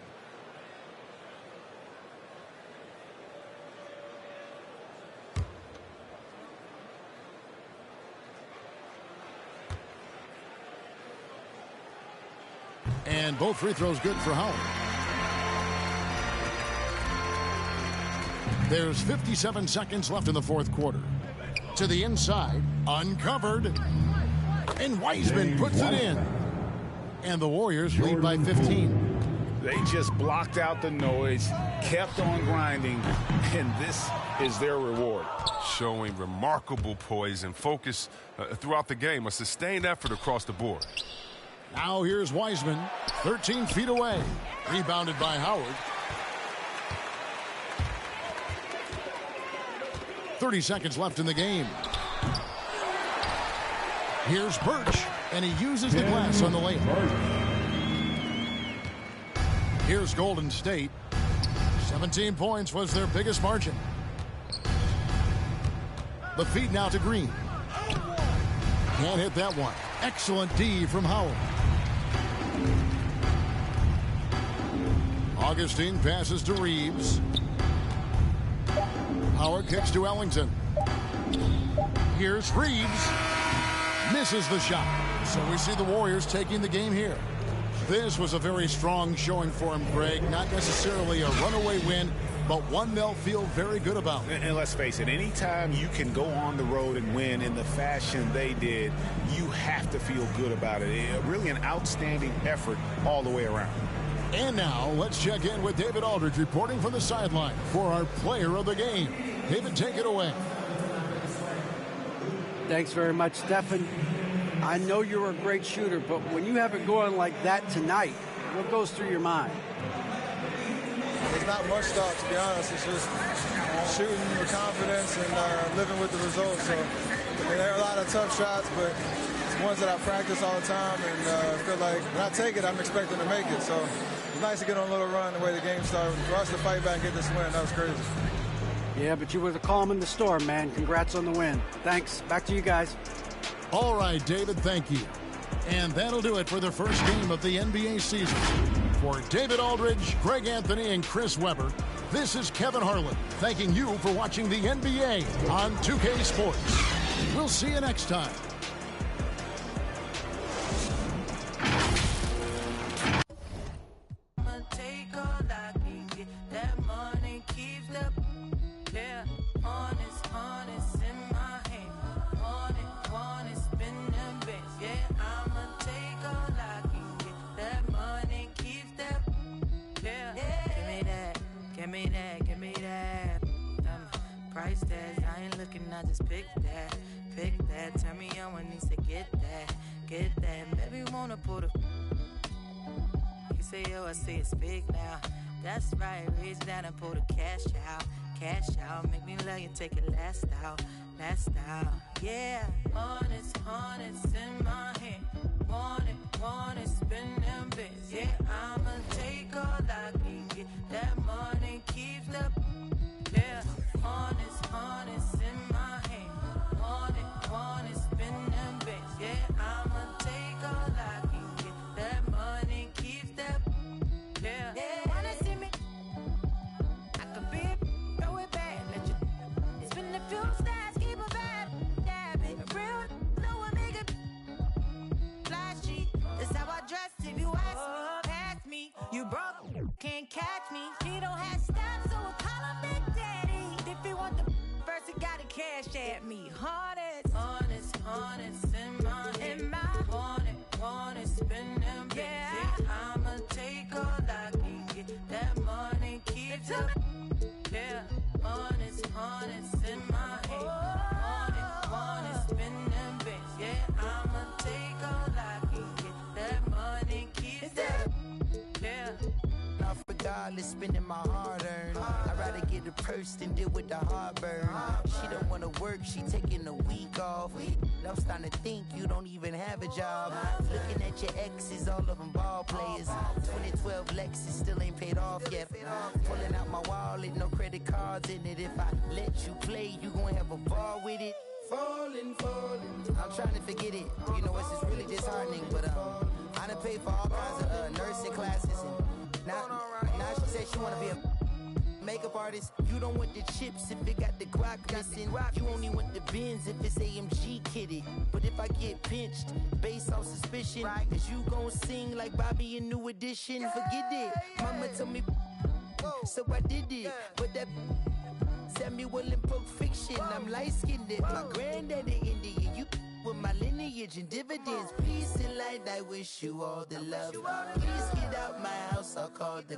And both free throws good for Howard. There's 57 seconds left in the fourth quarter. To the inside, uncovered, and Wiseman puts it in. And the Warriors lead by 15. They just blocked out the noise, kept on grinding, and this is their reward. Showing remarkable poise and focus throughout the game, a sustained effort across the board. Now here's Wiseman, 13 feet away, rebounded by Howard. 30 seconds left in the game. Here's Birch, and he uses the glass on the layup. Here's Golden State. 17 points was their biggest margin. The feed now to Green. Can't hit that one. Excellent D from Howard. Augustine passes to Reeves. Howard kicks to Ellington. Here's Reeves. Misses the shot. So we see the Warriors taking the game here. This was a very strong showing for him, Greg. Not necessarily a runaway win, but one they'll feel very good about. And let's face it, anytime you can go on the road and win in the fashion they did, you have to feel good about it. Really an outstanding effort all the way around. And now, let's check in with David Aldridge reporting from the sideline for our player of the game. David, take it away. Thanks very much, Stephen. I know you're a great shooter, but when you have it going like that tonight, what goes through your mind? There's not much thought, to be honest. It's just shooting with confidence and living with the results. So there are a lot of tough shots, but it's ones that I practice all the time, and I feel like when I take it, I'm expecting to make it. So it's nice to get on a little run the way the game started. For us to fight back and get this win, that was crazy. Yeah, but you were the calm in the storm, man. Congrats on the win. Thanks. Back to you guys. All right, David, thank you. And that'll do it for the first game of the NBA season. For David Aldridge, Greg Anthony, and Chris Webber, this is Kevin Harlan thanking you for watching the NBA on 2K Sports. We'll see you next time. Price tags, I ain't looking, I just pick that. Tell me I want needs to get that. Baby wanna put a. You say, yo, I say it's big now. That's right, reach down and pull the cash out. Make me love you, take it last out. Yeah, honest in my hand. Want it, spend them bits. Yeah, I'ma take all I can get. That money keeps the. Yeah, honest in my hand. Want it, spend them bits. Yeah, I'ma take all I can get. That money keeps that. Yeah, wanna see me? I could be throw it back, let you spin a few stars, keep a vibe, dab it, real, no one make it flashy. That's how I dress. If you ask me, pass me. You broke, can't catch me. He don't have stats, so I call him Big Daddy. If he want the first, he gotta cash at me. Honest in my want it, spend them bits. Yeah, I'ma take all I can get. That money keeps up. Yeah, honest in my head. Want it, spend them bits. Yeah, I'ma take all I can get. That money keeps up. Yeah. Regardless, spending my hard-earned. I'd rather get a purse than deal with the heartburn. She don't wanna work, she taking a week off. I'm starting to think you don't even have a job. Looking at your exes, all of them ball players. 2012 Lexus still ain't paid off yet. Pulling out my wallet, no credit cards in it. If I let you play, you gon' have a ball with it. Falling. I'm trying to forget it. You know, it's really disheartening, but I done paid for all kinds of nursing classes. And now she said she wanna be a makeup artist. You don't want the chips if it got the guac missing. You only want the bins if it's AMG kitted. But if I get pinched based on suspicion, is you gon' sing like Bobby in New Edition? Forget it. Mama told me, so I did it. But that Samuel in Pulp Fiction, I'm light-skinned. My granddaddy Indian, you with my lineage and dividends. Peace and light, I wish you all the love. Please get out my house, I'll call the.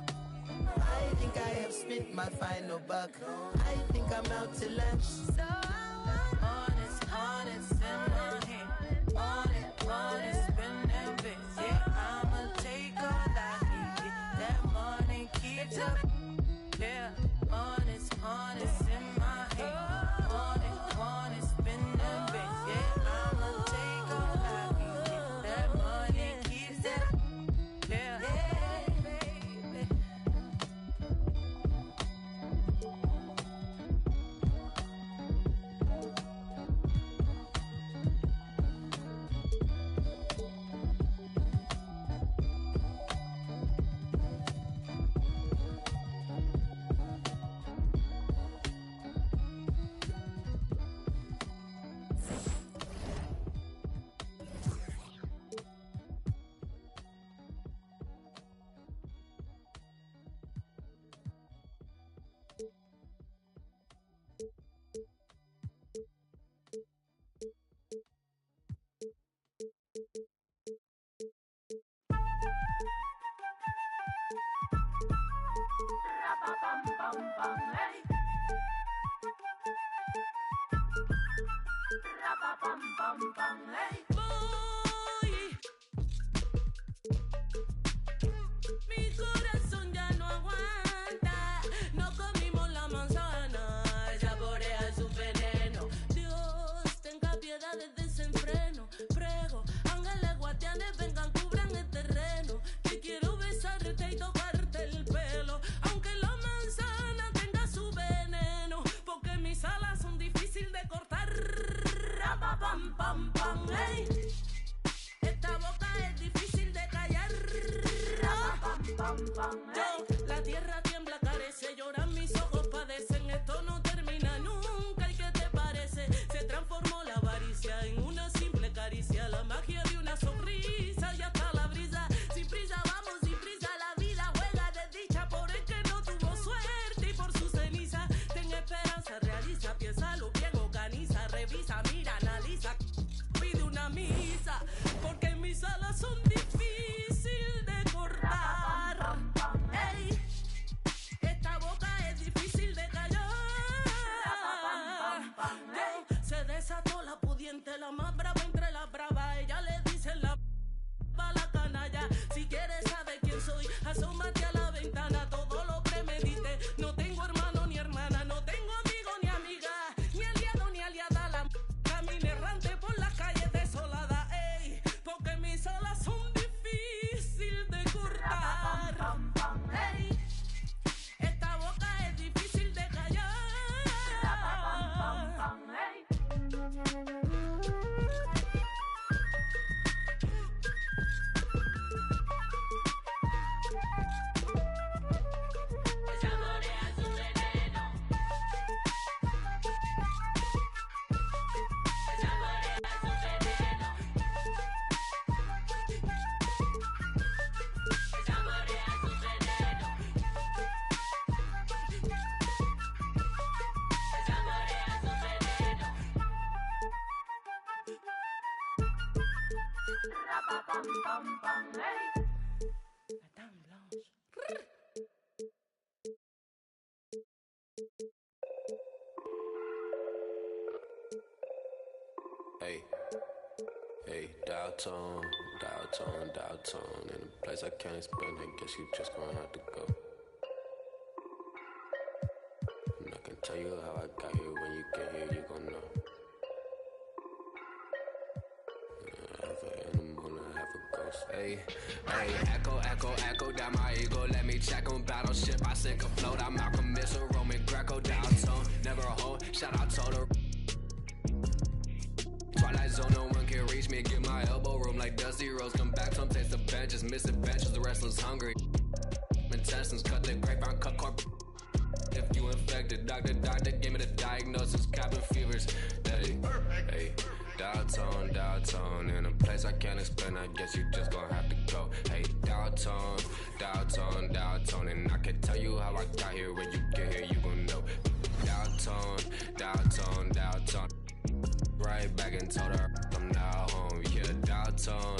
I think I have spent my final buck. I think I'm out to lunch. So honest in my hand. Want it, spend them bits. Yeah, I'ma take all I can get. That money keeps up. Yeah, honest in my hand. Want it, spend them bits. Yeah, I'ma take all I can get. That money keeps up. Yeah. Mi corazón ya no aguanta, no comimos la manzana, saborea su veneno. Dios, tenga piedad del desenfreno. Prego, ángeles guardianes, vengan, cubran el terreno. Que quiero besarte y tocarte el pelo, aunque la manzana tenga su veneno, porque mis alas son difíciles de cortar. Pam, pam, pam, hey. Esta boca es difícil de callar. Yo, la tierra tiembla, carece, lloran mis ojos, padecen. Esto no termina nunca. ¿Y qué te parece? Se transformó la avaricia en una simple caricia, la magia de una sonrisa y hasta la brisa. Sin prisa vamos, sin prisa la vida juega de dicha por el que no tuvo suerte y por su ceniza. Ten esperanza, realiza, piénsalo bien, organiza, revisa, mira, analiza, pide una misa, porque mis alas son difíciles de cortar. Ey, esta boca es difícil de callar. Se desató la pudiente, la más brava entre las bravas. Ella le dice la canalla. Si quieres saber quién soy, asómate a la ventana. Todo lo premedité. No tengo hermano ni hermana, no tengo amigo ni amiga, ni aliado ni aliada. La camina errante por las calles desoladas. Ey, porque mis alas son difíciles de cortar. Ey, esta boca es difícil de callar. Hey, hey, dial tone, in a place I can't explain, I guess you just gonna have to go. And I can tell you how I got here, when you get here, you gon' know. Half an animal and half a ghost. Hey, echo down my ego, let me check on battleship, I sink afloat, I'm Malcolm Missile, Roman Greco, dial tone, never a hoe, shout out Toto. Twilight zone, no one can reach me. Get my elbow room like Dusty Rose. Come back, some taste the benches, missing benches. The wrestler's hungry. Intestines cut the grapevine, cut corp. If you infected, doctor, give me the diagnosis. Cabin fevers. Hey, dial tone, in a place I can't explain. I guess you just gonna have to go. Hey, dial tone, and I can tell you how I got here. When you get here, you gon' know. Dial tone. Right back and told her I'm now home. Yeah, dial tone.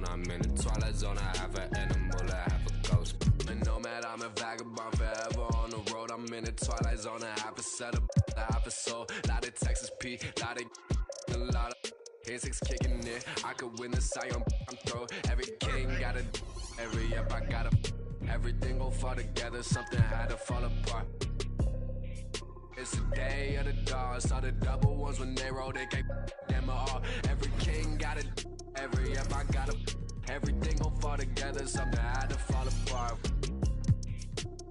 I'm in the twilight zone. I have an animal, I have a ghost. And nomad, I'm a vagabond forever on the road. I'm in the twilight zone. I have a setup, I have a soul. Lot of Texas P, lot of K6 kicking it. I could win the Sion, I'm throw. Every king got a, every up I got a. Everything gon' fall together. Something had to fall apart. It's the day of the dog. Saw the double ones when they roll, they can't them all. Every king got it, every up I got a. Everything gon' fall together, something had to fall apart.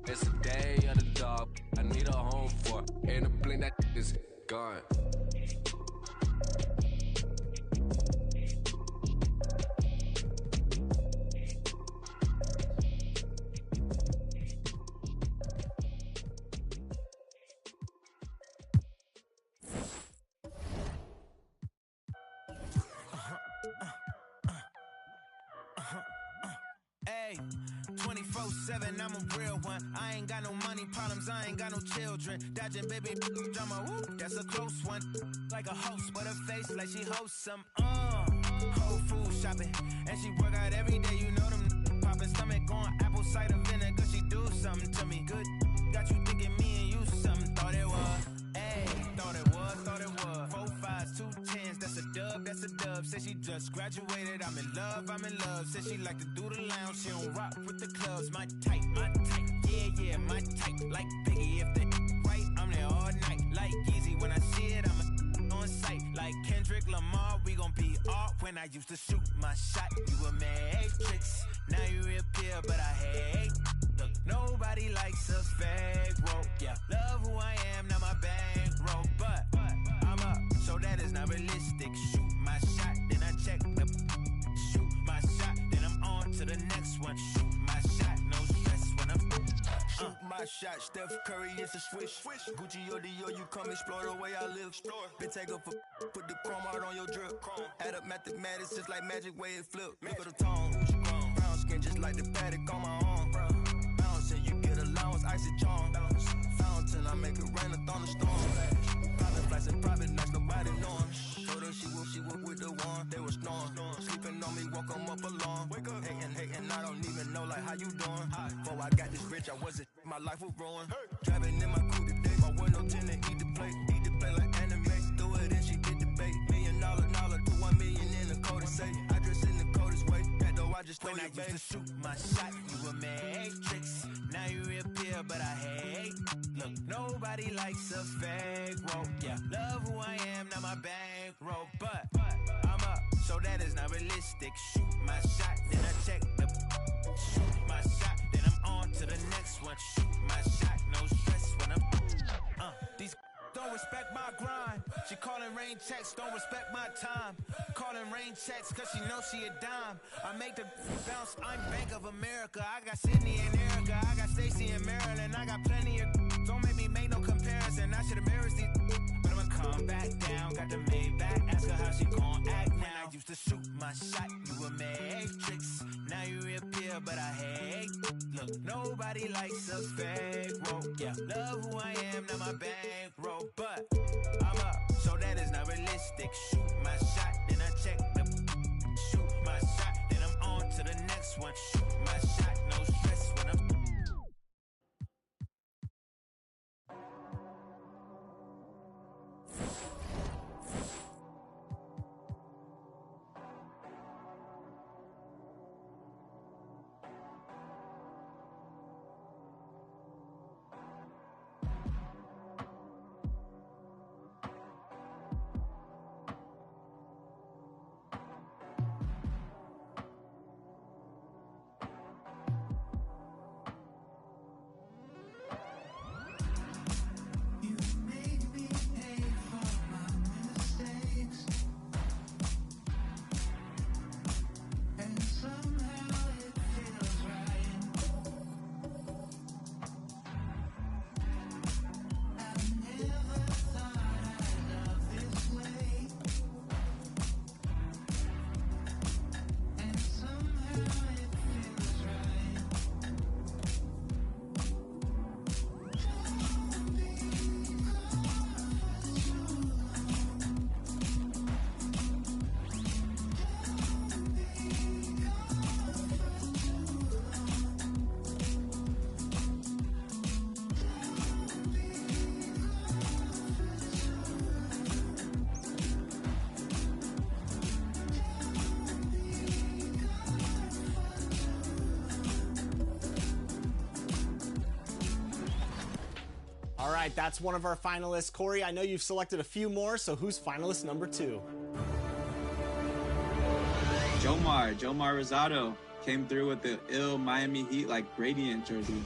It's the day of the dog, I need a home for. In a blink that is gone. Hey, 24/7, I'm a real one. I ain't got no money problems, I ain't got no children. Dodging baby drama, woo, that's a close one. Like a host, but her face like she hosts some. Whole food shopping, and she work out every day. You know them popping stomach on apple cider vinegar. She do something to me. said she just graduated. I'm in love. Said she like to do the lounge. She don't rock with the clubs. My type. Yeah, my type. Like Biggie, if they right, I'm there all night. Like Easy, when I see it, I'm on sight. Like Kendrick Lamar, we gon' be off. When I used to shoot my shot, you were matrix. Now you reappear, but I hate. Look, nobody likes a fake rope. Yeah, love who I am, not my bankroll. But I'm up, so that is not realistic. Shoot my shot, then I check the. Shoot my shot, then I'm on to the next one. Shoot my shot, no stress when I'm. Shoot my shot, Steph Curry, it's a swish. Gucci or Dior, you come explore the way I live. Been take up for put the chrome out on your drip. Add up mathematics, just like magic way it flip. Look at the tone, brown skin just like the paddock on my arm. Bouncing, you get allowance, icy charm. Fountain, I make it rain, a thunderstorm. Private flights and private nights, nobody knowing. Told her she would with the one, they were snoring. Sleeping on me, walk them up along. Hating, I don't even know like how you doing. Before I got this rich, I wasn't, my life was ruined. Driving in my coupe today, my window tinted, eat the play like anime. Threw it in, she did debate. $1 million, to 1 million in the code to say. I dress in the coldest way, that though I just throw When I your used to shoot my shot, you were matrix. Now you reappear, but I hate. Look, nobody likes a fake rope. Yeah, love who I am, not my bankroll. But I'm up, so that is not realistic. Shoot my shot, then I check the. Shoot my shot, then I'm on to the next one. Shoot my shot, no stress when I'm. These don't respect my grind. She calling rain checks, don't respect my time. Calling rain checks, cause she knows she a dime. I make the bounce, I'm Bank of America. I got Sydney and Erica, I got Stacy and Maryland. I got plenty of. Don't make me make no comparison. I should embarrass these. But I'ma come back down. Got the Maybach, ask her how she gon' act now. I used to shoot my shot, you a matrix. Now you reappear, but I hate. Look, nobody likes a fake rope. Yeah, love who I am, not my bankroll. But I'm up, so that is not realistic. Shoot my shot, then I check the. Shoot my shot, then I'm on to the next one. Shoot my shot, no stress when I'm. All right, that's one of our finalists. Corey, I know you've selected a few more, so who's finalist number 2? Jomar Rosado came through with the ill Miami Heat like gradient jersey.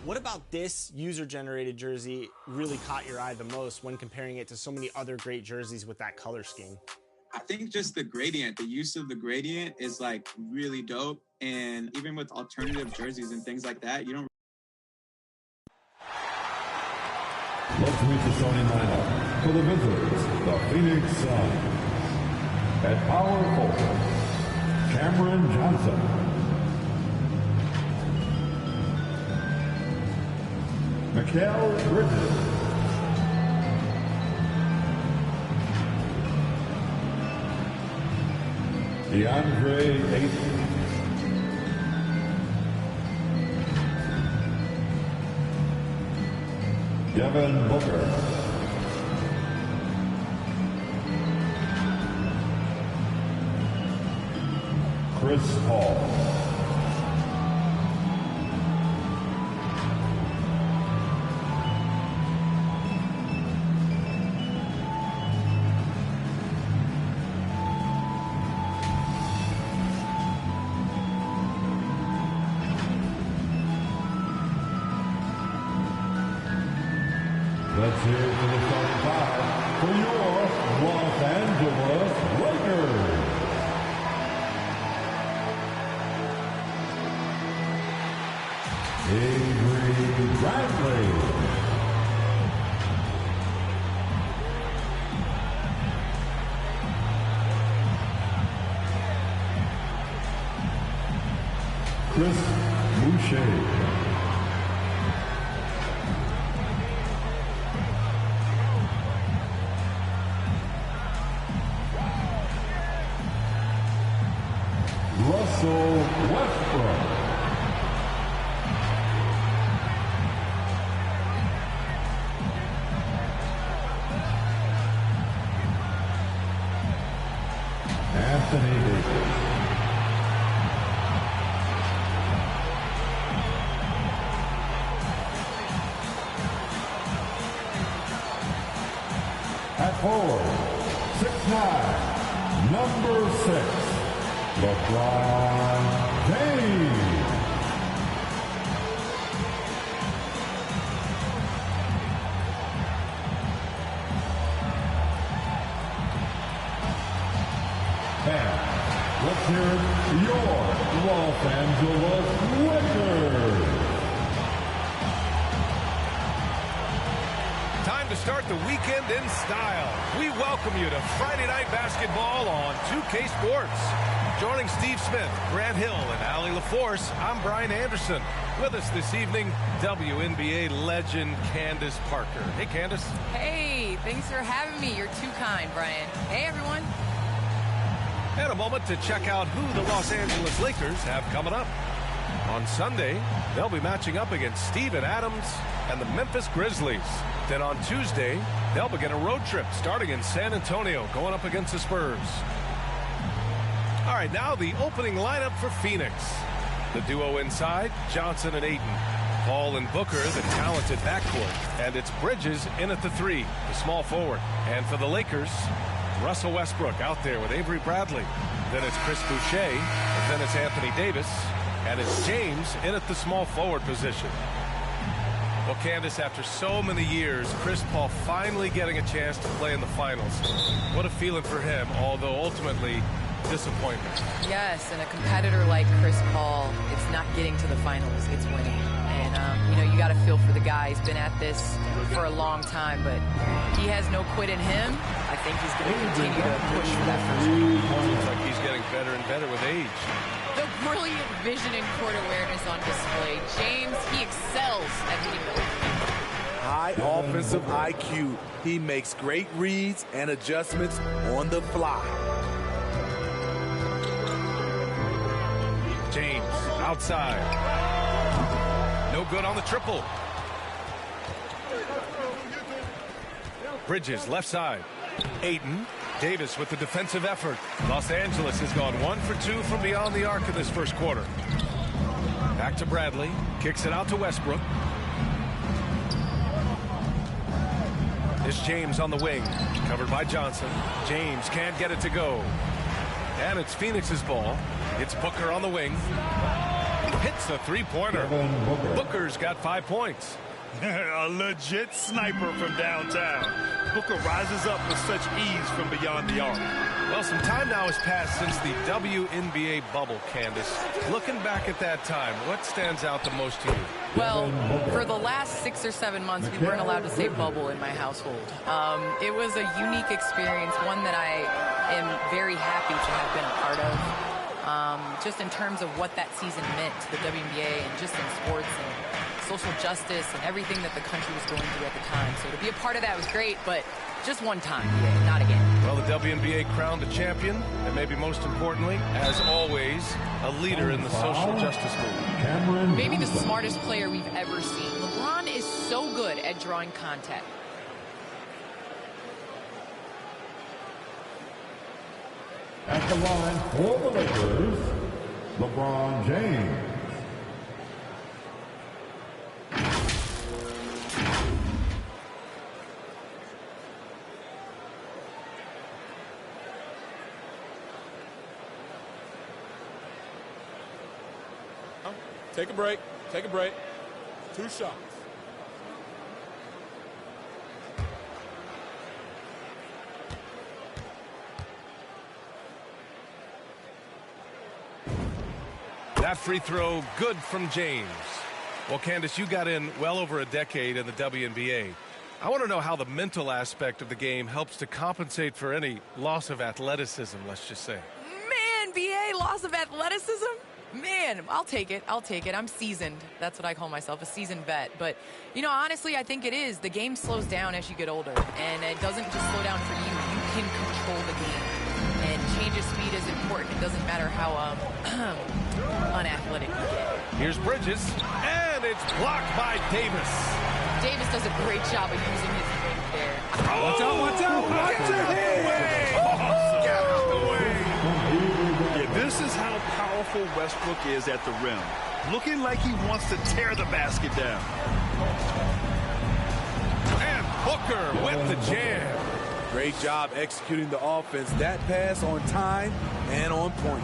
What about this user-generated jersey really caught your eye the most when comparing it to so many other great jerseys with that color scheme? I think just the gradient, the use of the gradient is like really dope. And even with alternative jerseys and things like that, you don't. Let's meet the starting lineup for the visitors, the Phoenix Suns. At power forward, Cameron Johnson. Mikal Bridges. DeAndre Ayton. Devin Booker. Chris Paul. Let's hear it for the starting five for your Los Angeles Lakers. Avery Bradley. Chris Boucher. Russell Westbrook. Anthony Davis. At forward, 6'9", number 6. LeBron James. And let's hear it, your Los Angeles Lakers. Time to start the weekend in style. We welcome you to Friday Night Basketball on 2K Sports. Joining Steve Smith, Grant Hill, and Allie LaForce, I'm Brian Anderson. With us this evening, WNBA legend Candace Parker. Hey, Candace. Hey, thanks for having me. You're too kind, Brian. Hey, everyone. And a moment to check out who the Los Angeles Lakers have coming up. On Sunday, they'll be matching up against Steven Adams and the Memphis Grizzlies. Then on Tuesday, they'll begin a road trip starting in San Antonio, going up against the Spurs. All right, now the opening lineup for Phoenix. The duo inside, Johnson and Ayton. Paul and Booker, the talented backcourt. And it's Bridges in at the 3, the small forward. And for the Lakers, Russell Westbrook out there with Avery Bradley. Then it's Chris Boucher. And then it's Anthony Davis. And it's James in at the small forward position. Well, Candace, after so many years, Chris Paul finally getting a chance to play in the finals. What a feeling for him, although ultimately disappointment. Yes, and a competitor like Chris Paul, it's not getting to the finals, it's winning. And, you got to feel for the guy. He's been at this for a long time, but he has no quit in him. I think he's going to continue to push for that first ring. Looks like he's getting better and better with age. The brilliant vision and court awareness on display. James, he excels at hitting the high offensive IQ. He makes great reads and adjustments on the fly. James outside. No good on the triple. Bridges left side. Ayton. Davis with the defensive effort. Los Angeles has gone 1 for 2 from beyond the arc in this first quarter. Back to Bradley. Kicks it out to Westbrook. It's James on the wing. Covered by Johnson. James can't get it to go. And it's Phoenix's ball. It's Booker on the wing. Hits the three-pointer. Booker's got 5 points. A legit sniper from downtown. Booker rises up with such ease from beyond the arc. Well, some time now has passed since the WNBA bubble, Candace. Looking back at that time, what stands out the most to you? Well, for the last 6 or 7 months, we weren't allowed to say bubble in my household. It was a unique experience, one that I am very happy to have been a part of. Just in terms of what that season meant to the WNBA and just in sports and social justice and everything that the country was going through at the time. So to be a part of that was great, but just one time, not again. Well, the WNBA crowned a champion, and maybe most importantly, as always, a leader in the social justice movement. Maybe the smartest player we've ever seen. LeBron is so good at drawing contact. At the line for the Lakers, LeBron James. Take a break. Take a break. 2 shots. That free throw good from James. Well, Candace, you got in well over a decade in the WNBA. I want to know how the mental aspect of the game helps to compensate for any loss of athleticism, let's just say. Man, BA, loss of athleticism? Man, I'll take it. I'll take it. I'm seasoned. That's what I call myself, a seasoned vet. But, you know, honestly, I think it is. The game slows down as you get older. And it doesn't just slow down for you. You can control the game. And change of speed is important. It doesn't matter how unathletic you get. Here's Bridges, and it's blocked by Davis. Davis does a great job of using his length there. Watch out, watch out, watch out! Yeah, this is how powerful Westbrook is at the rim. Looking like he wants to tear the basket down. And Booker with the jam. Great job executing the offense. That pass on time and on point.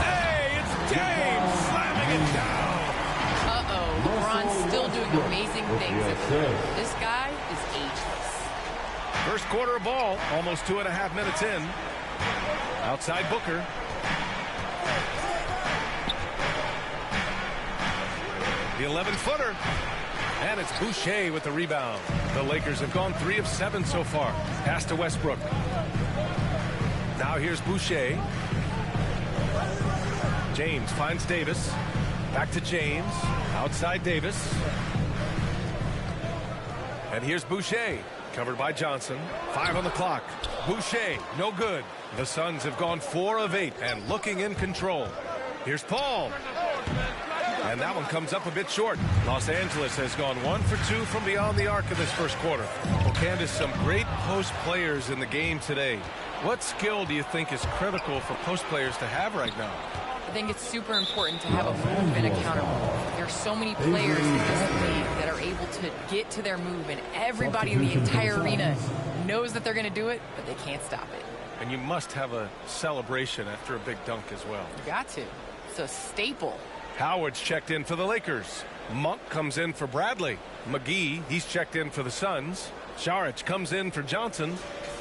Hey, it's James slamming it down. Uh-oh, LeBron's still doing amazing things. This guy is ageless. First quarter of ball, almost 2.5 minutes in. Outside Booker. The 11-footer. And it's Boucher with the rebound. The Lakers have gone 3 of 7 so far. Pass to Westbrook. Now here's Boucher. James finds Davis. Back to James. Outside Davis. And here's Boucher. Covered by Johnson. 5 on the clock. Boucher, no good. The Suns have gone 4 of 8 and looking in control. Here's Paul. And that one comes up a bit short. Los Angeles has gone 1 for 2 from beyond the arc in this first quarter. Well, Candace, some great post players in the game today. What skill do you think is critical for post players to have right now? I think it's super important to have a move and a counter move. There's so many players in this league that are able to get to their move, and everybody in the entire arena knows that they're going to do it, but they can't stop it. And you must have a celebration after a big dunk as well. You got to. It's a staple. Howard's checked in for the Lakers. Monk comes in for Bradley. McGee, he's checked in for the Suns. Saric comes in for Johnson.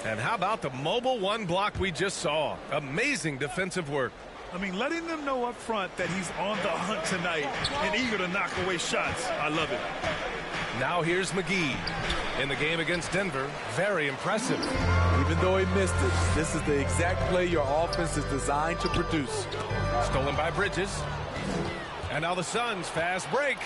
And how about the mobile 1 block we just saw? Amazing defensive work. I mean, letting them know up front that he's on the hunt tonight and eager to knock away shots. I love it. Now here's McGee. In the game against Denver, very impressive. Even though he missed it, this is the exact play your offense is designed to produce. Stolen by Bridges. And now the Suns fast break.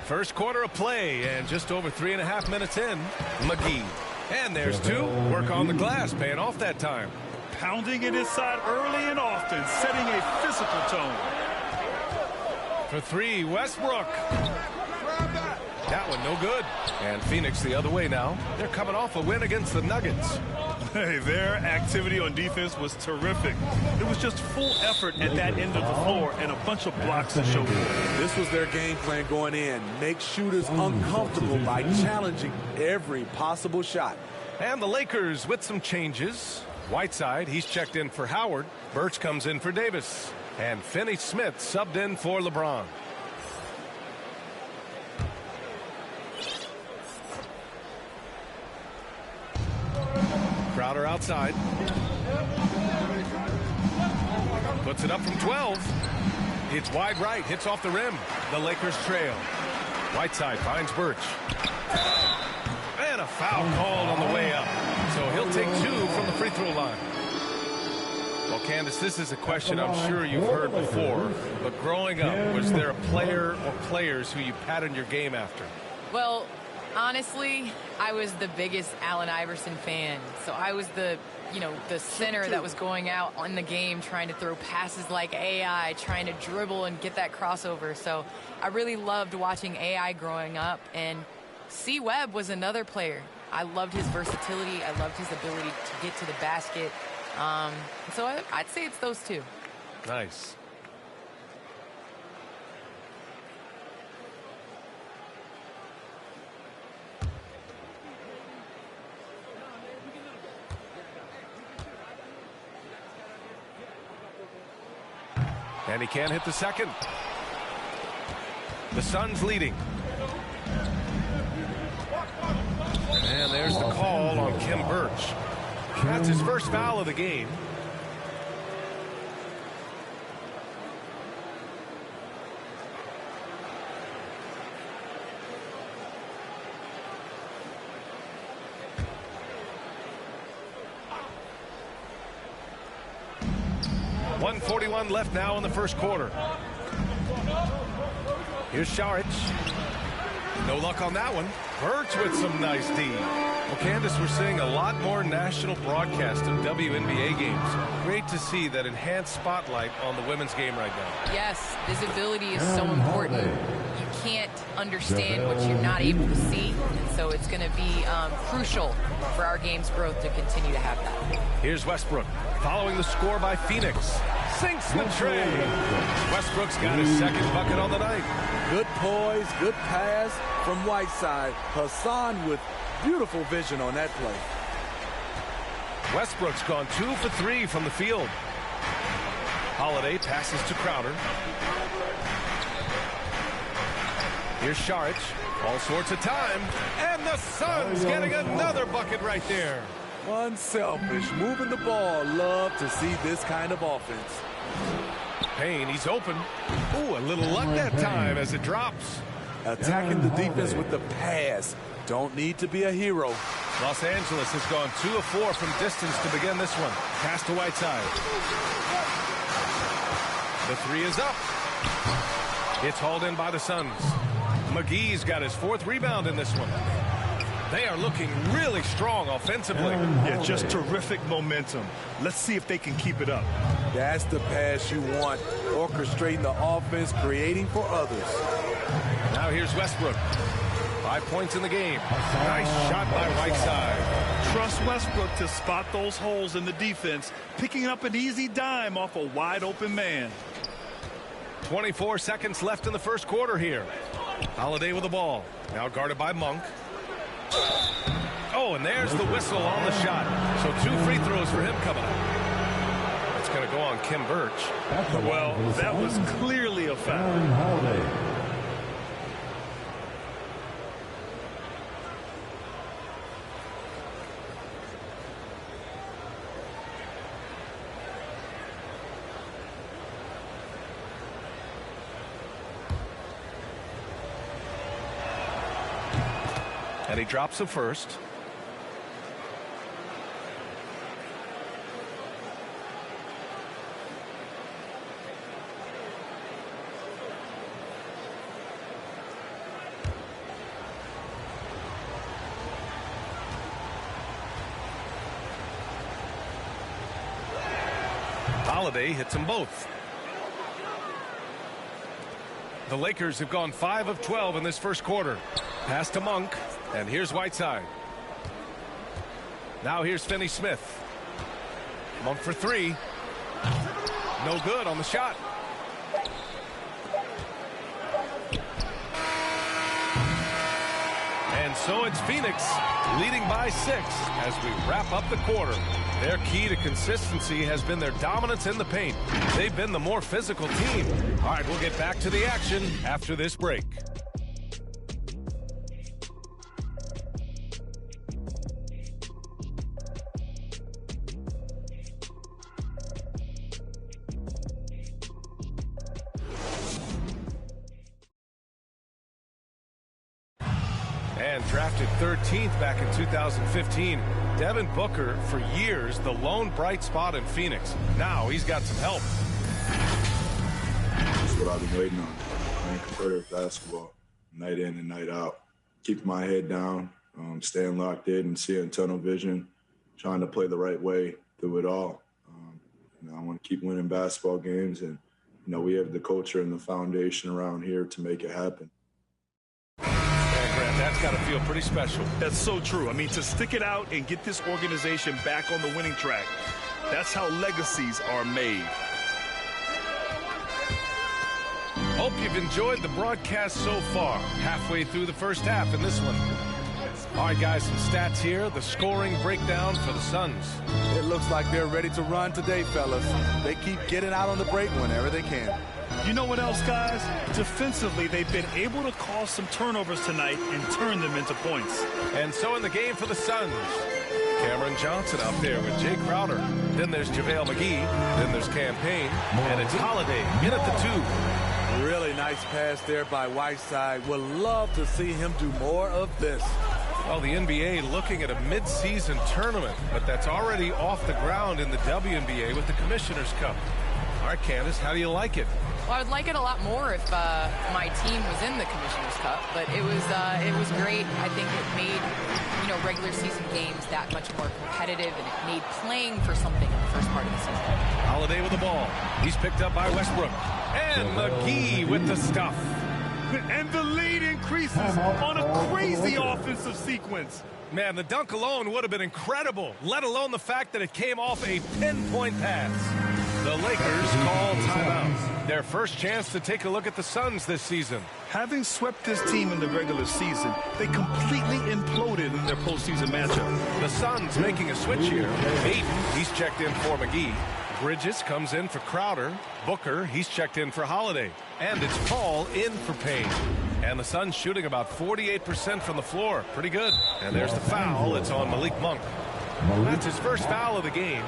First quarter of play and just over 3.5 minutes in. McGee. And there's 2. Work on the glass, paying off that time. Pounding it inside early and often, setting a physical tone. For 3, Westbrook. That one no good. And Phoenix the other way now. They're coming off a win against the Nuggets. Hey, their activity on defense was terrific. It was just full effort at that end of the floor and a bunch of blocks to show for it. This was their game plan going in. Make shooters uncomfortable by challenging every possible shot. And the Lakers with some changes. Whiteside, he's checked in for Howard. Birch comes in for Davis. And Finney-Smith subbed in for LeBron. Crowder outside. Puts it up from 12. It's wide right, hits off the rim. The Lakers trail. Whiteside finds Birch. And a foul called on the way up. So he'll take 2 from the free throw line. Well, Candace, this is a question I'm sure you've heard before. But growing up, was there a player or players who you patterned your game after? Well, honestly, I was the biggest Allen Iverson fan. So I was the center that was going out on the game trying to throw passes like AI, trying to dribble and get that crossover. So I really loved watching AI growing up. And C. Webb was another player. I loved his versatility. I loved his ability to get to the basket. So I'd say it's those two. Nice. And he can't hit the second. The Suns leading. And there's the call on Kim Birch. That's his first foul of the game. .141 left now in the first quarter. Here's Šarić. No luck on that one. Birch with some nice D. Well, Candace, we're seeing a lot more national broadcast of WNBA games. Great to see that enhanced spotlight on the women's game right now. Yes, visibility is so important. You can't understand what you're not able to see, and so it's going to be crucial for our game's growth to continue to have that. Here's Westbrook following the score by Phoenix. Sinks the tray. Westbrook's got his second bucket on the night. Good poise, good pass from Whiteside. Hassan with beautiful vision on that play. Westbrook's gone 2 for 3 from the field. Holiday passes to Crowder. Here's Šarić. All sorts of time. And the Suns getting another bucket right there. Unselfish, moving the ball. Love to see this kind of offense. Payne, he's open. Ooh, a little luck that time as it drops. Attacking the defense with the pass. Don't need to be a hero. Los Angeles has gone 2 of 4 from distance to begin this one. Pass to Whiteside. The three is up. It's hauled in by the Suns. McGee's got his 4th rebound in this one. They are looking really strong offensively. Yeah, just terrific momentum. Let's see if they can keep it up. That's the pass you want. Orchestrating the offense, creating for others. Now here's Westbrook. 5 points in the game. Nice shot by Whiteside. Trust Westbrook to spot those holes in the defense, picking up an easy dime off a wide open man. 24 seconds left in the first quarter here. Holiday with the ball. Now guarded by Monk. Oh, and there's the whistle on the shot. So 2 free throws for him coming up. It's going to go on Kim Birch. Well, that was clearly a foul. And he drops the first. Holiday hits them both. The Lakers have gone 5 of 12 in this first quarter. Pass to Monk. And here's Whiteside. Now here's Finney-Smith. Monk for 3. No good on the shot. And so it's Phoenix leading by 6 as we wrap up the quarter. Their key to consistency has been their dominance in the paint. They've been the more physical team. All right, we'll get back to the action after this break. And drafted 13th back in 2015, Devin Booker, for years, the lone bright spot in Phoenix. Now he's got some help. That's what I've been waiting on. Playing competitive basketball, night in and night out. Keeping my head down, staying locked in and seeing tunnel vision, trying to play the right way through it all. I want to keep winning basketball games, and we have the culture and the foundation around here to make it happen. That's got to feel pretty special. That's so true. I mean, to stick it out and get this organization back on the winning track, That's how legacies are made. Hope you've enjoyed the broadcast so far. Halfway through the first half in this one. All right, guys, some stats here. The scoring breakdown for the Suns. It looks like they're ready to run today, fellas. They keep getting out on the break whenever they can. You know what else, guys? Defensively, they've been able to cause some turnovers tonight and turn them into points. And so in the game for the Suns, Cameron Johnson out there with Jay Crowder. Then there's JaVale McGee. Then there's Campaign. And it's Holiday in at the 2. Really nice pass there by Whiteside. Would love to see him do more of this. Well, the NBA looking at a mid-season tournament, but that's already off the ground in the WNBA with the Commissioner's Cup. All right, Candace, how do you like it? Well, I would like it a lot more if my team was in the Commissioner's Cup, but it was great. I think it made, regular season games that much more competitive, and it made playing for something in the first part of the season. Holiday with the ball. He's picked up by Westbrook. And McGee with the stuff. And the lead increases on a crazy offensive sequence. Man, the dunk alone would have been incredible, let alone the fact that it came off a pinpoint pass. The Lakers call timeout. Their first chance to take a look at the Suns this season. Having swept this team in the regular season, they completely imploded in their postseason matchup. The Suns making a switch here. Ayton, he's checked in for McGee. Bridges comes in for Crowder. Booker, he's checked in for Holiday. And it's Paul in for Payne. And the Suns shooting about 48% from the floor. Pretty good. And there's the foul. It's on Malik Monk. That's his first foul of the game.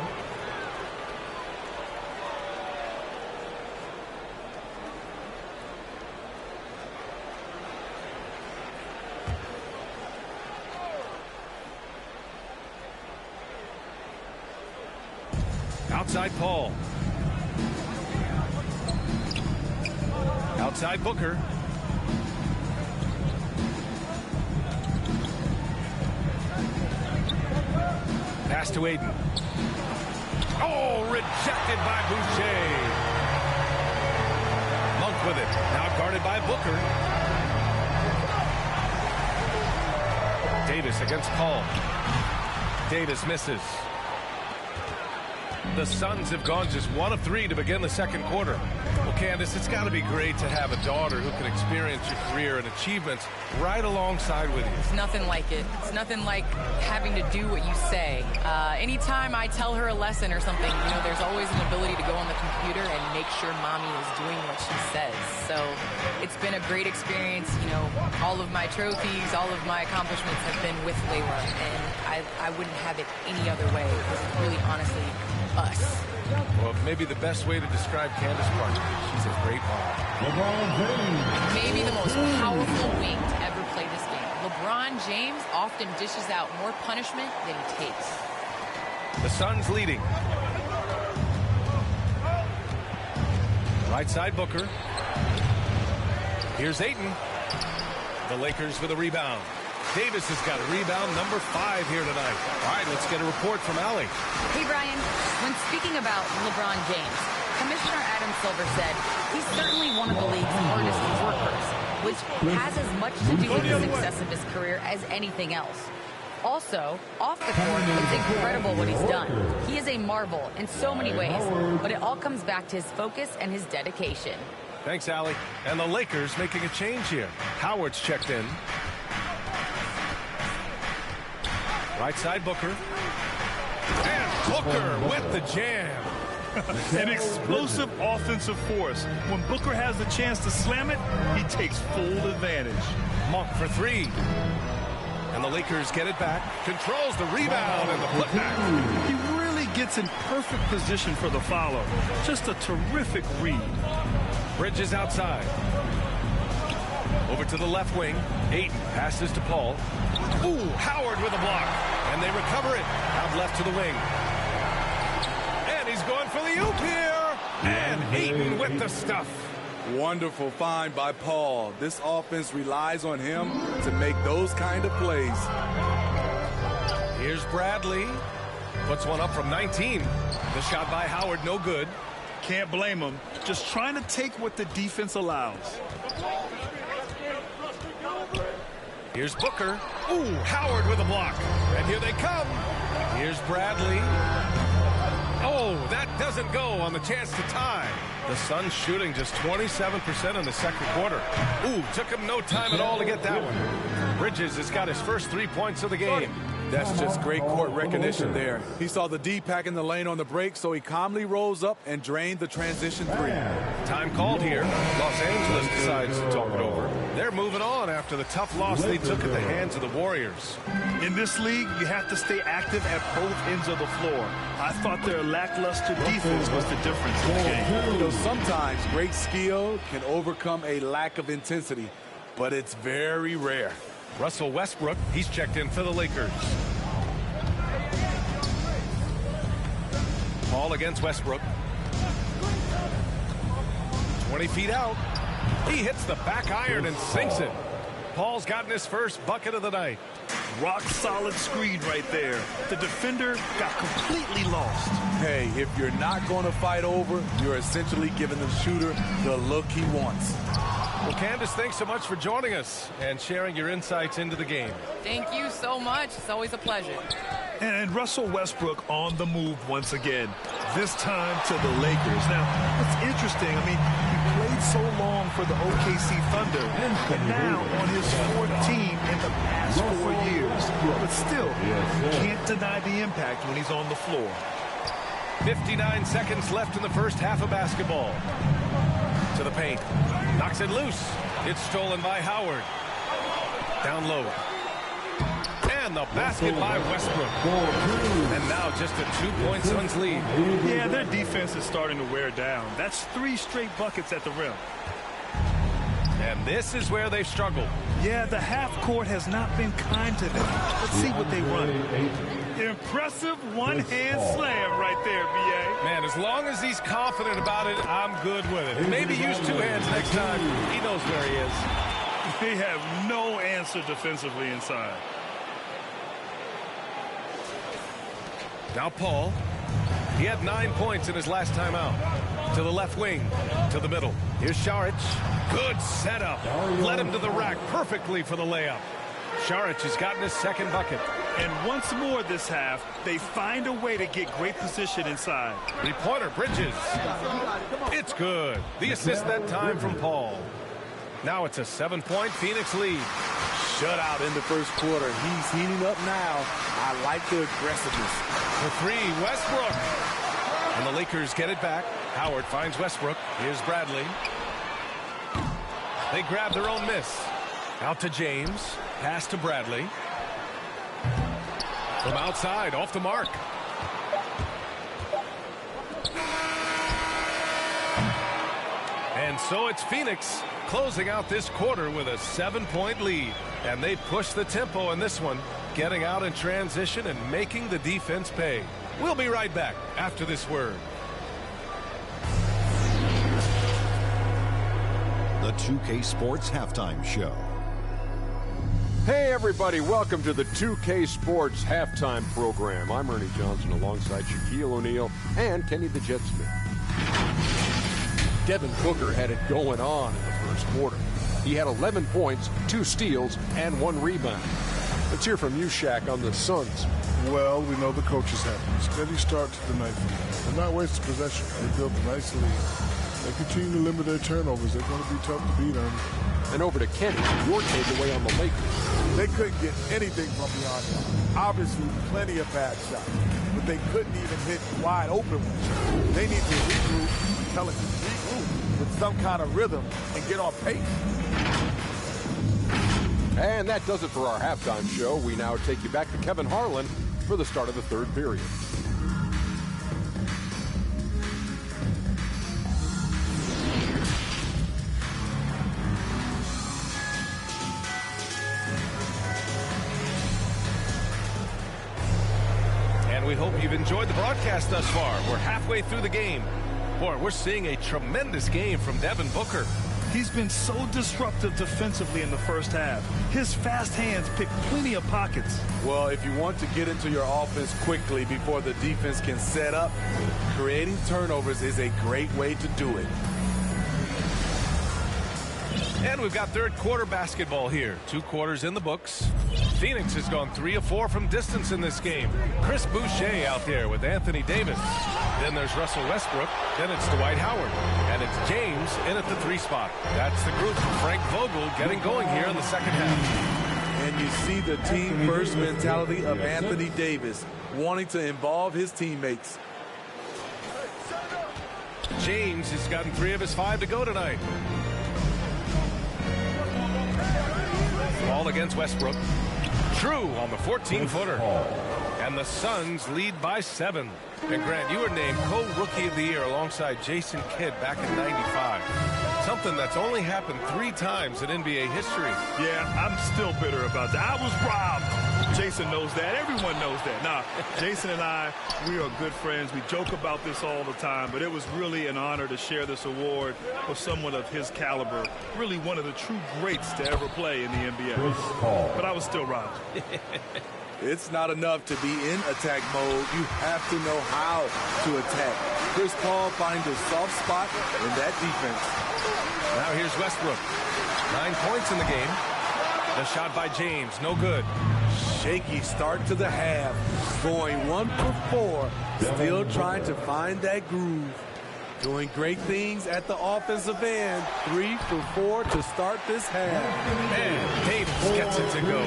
Outside Paul. Outside Booker. Pass to Ayton. Oh, rejected by Boucher. Monk with it. Now guarded by Booker. Davis against Paul. Davis misses. The Suns have gone just 1 of 3 to begin the second quarter. Well, Candace, it's got to be great to have a daughter who can experience your career and achievements right alongside with you. It's nothing like it. It's nothing like having to do what you say. Anytime I tell her a lesson or something, there's always an ability to go on the computer and make sure mommy is doing what she says. So it's been a great experience. All of my trophies, all of my accomplishments have been with Layla, and I wouldn't have it any other way. Because really, honestly, us. Well, maybe the best way to describe Candace Parker, she's a great mom. Maybe the most powerful wing to ever play this game. LeBron James often dishes out more punishment than he takes. The Suns leading. Right side Booker. Here's Ayton. The Lakers with a rebound. Davis has got a rebound, number 5 here tonight. All right, let's get a report from Allie. Hey, Brian. When speaking about LeBron James, Commissioner Adam Silver said he's certainly one of the league's hardest workers, which has as much to do with the success of his career as anything else. Also, off the court, it's incredible what he's done. He is a marvel in so many ways, but it all comes back to his focus and his dedication. Thanks, Allie. And the Lakers making a change here. Howard's checked in. Right side Booker. And Booker with the jam. An explosive offensive force. When Booker has the chance to slam it, he takes full advantage. Monk for 3. And the Lakers get it back. Controls the rebound and the putback. He really gets in perfect position for the follow. Just a terrific read. Bridges outside. Over to the left wing. Ayton passes to Paul. Ooh, Howard with a block. And they recover it. Out left to the wing. And he's going for the oop here. And Ayton with the stuff. Wonderful find by Paul. This offense relies on him to make those kind of plays. Here's Bradley. Puts one up from 19. The shot by Howard, no good. Can't blame him. Just trying to take what the defense allows. Here's Booker. Ooh, Howard with a block. And here they come. Here's Bradley. Oh, doesn't go on the chance to tie. The Suns shooting just 27% in the second quarter. Ooh, took him no time at all to get that one. Bridges has got his first 3 points of the game. That's just great court recognition there. He saw the D pack in the lane on the break, so he calmly rose up and drained the transition three. Time called here. Los Angeles decides to talk it over. They're moving on after the tough loss they took at the hands of the Warriors. In this league, you have to stay active at both ends of the floor. I thought their lackluster defense was the difference in the game. You know, sometimes great skill can overcome a lack of intensity, but it's very rare. Russell Westbrook, he's checked in for the Lakers. Ball against Westbrook. 20 feet out. He hits the back iron and sinks it. Paul's gotten his first bucket of the night. Rock solid screen right there. The defender got completely lost. Hey, if you're not going to fight over, you're essentially giving the shooter the look he wants. Well, Candace, thanks so much for joining us and sharing your insights into the game. Thank you so much. It's always a pleasure. And Russell Westbrook on the move once again, this time to the Lakers. Now, what's interesting, I mean, he played so long for the OKC Thunder, and now on his fourth team in the past 4 years. But still, you can't deny the impact when he's on the floor. 59 seconds left in the first half of basketball. To the paint. Knocks it loose. It's stolen by Howard. Down low. And the basket by Westbrook. And now just a 2-point Suns lead. Yeah, their defense is starting to wear down. That's 3 straight buckets at the rim. And this is where they've struggled. Yeah, the half court has not been kind to them. Let's see what they run. Impressive one-hand slam right there, B.A. Man, as long as he's confident about it, I'm good with it. Maybe use 2 hands next time. He knows where he is. They have no answer defensively inside. Now Paul. He had 9 points in his last time out. To the left wing. To the middle. Here's Šarić. Good setup. Led him to the rack perfectly for the layup. Šarić has gotten his second bucket. And once more this half, they find a way to get great position inside. 3-pointer, Bridges. It's good. The assist that time from Paul. Now it's a 7-point Phoenix lead. Shutout in the first quarter. He's heating up now. I like the aggressiveness. For 3, Westbrook. And the Lakers get it back. Howard finds Westbrook. Here's Bradley. They grab their own miss. Out to James. Pass to Bradley. From outside, off the mark. And so it's Phoenix closing out this quarter with a 7-point lead. And they push the tempo in this one, getting out in transition and making the defense pay. We'll be right back after this word. The 2K Sports Halftime Show. Hey everybody, welcome to the 2K Sports Halftime Program. I'm Ernie Johnson alongside Shaquille O'Neal and Kenny the Jet Smith. Devin Booker had it going on in the first quarter. He had 11 points, 2 steals, and 1 rebound. Let's hear from you, Shaq, on the Suns. Well, we know the coach is happy. Steady start to the night. They're not wasting possession. They built a nice lead. They continue to limit their turnovers. They're going to be tough to beat, Ernie. And over to Kenny, your takeaway on the Lakers. They couldn't get anything from beyond them. Obviously, plenty of bad shots, but they couldn't even hit wide open ones. They need to regroup, regroup with some kind of rhythm and get on pace. And that does it for our halftime show. We now take you back to Kevin Harlan for the start of the third period. And we hope you've enjoyed the broadcast thus far. We're halfway through the game. Boy, we're seeing a tremendous game from Devin Booker. He's been so disruptive defensively in the first half. His fast hands pick plenty of pockets. Well, if you want to get into your offense quickly before the defense can set up, creating turnovers is a great way to do it. And we've got third quarter basketball here. 2 quarters in the books. Phoenix has gone 3 of 4 from distance in this game. Chris Boucher out there with Anthony Davis. Then there's Russell Westbrook. Then it's Dwight Howard. And it's James in at the 3 spot. That's the group for Frank Vogel getting going here in the second half. And you see the team-first mentality of Anthony Davis, wanting to involve his teammates. James has gotten 3 of his 5 to go tonight. Ball against Westbrook. True on the 14-footer. And the Suns lead by 7. And Grant, you were named co-rookie of the year alongside Jason Kidd back in '95. Something that's only happened 3 times in NBA history. Yeah, I'm still bitter about that. I was robbed. Jason knows that. Everyone knows that. Now, Jason and I, we are good friends. We joke about this all the time, but it was really an honor to share this award with someone of his caliber. Really one of the true greats to ever play in the NBA. But I was still robbed. It's not enough to be in attack mode. You have to know how to attack. Chris Paul finds a soft spot in that defense. Now here's Westbrook. 9 points in the game. The shot by James, no good. Shaky start to the half. Going 1 for 4. Still trying to find that groove. Doing great things at the offensive end. 3 for 4 to start this half. And Davis gets it to go.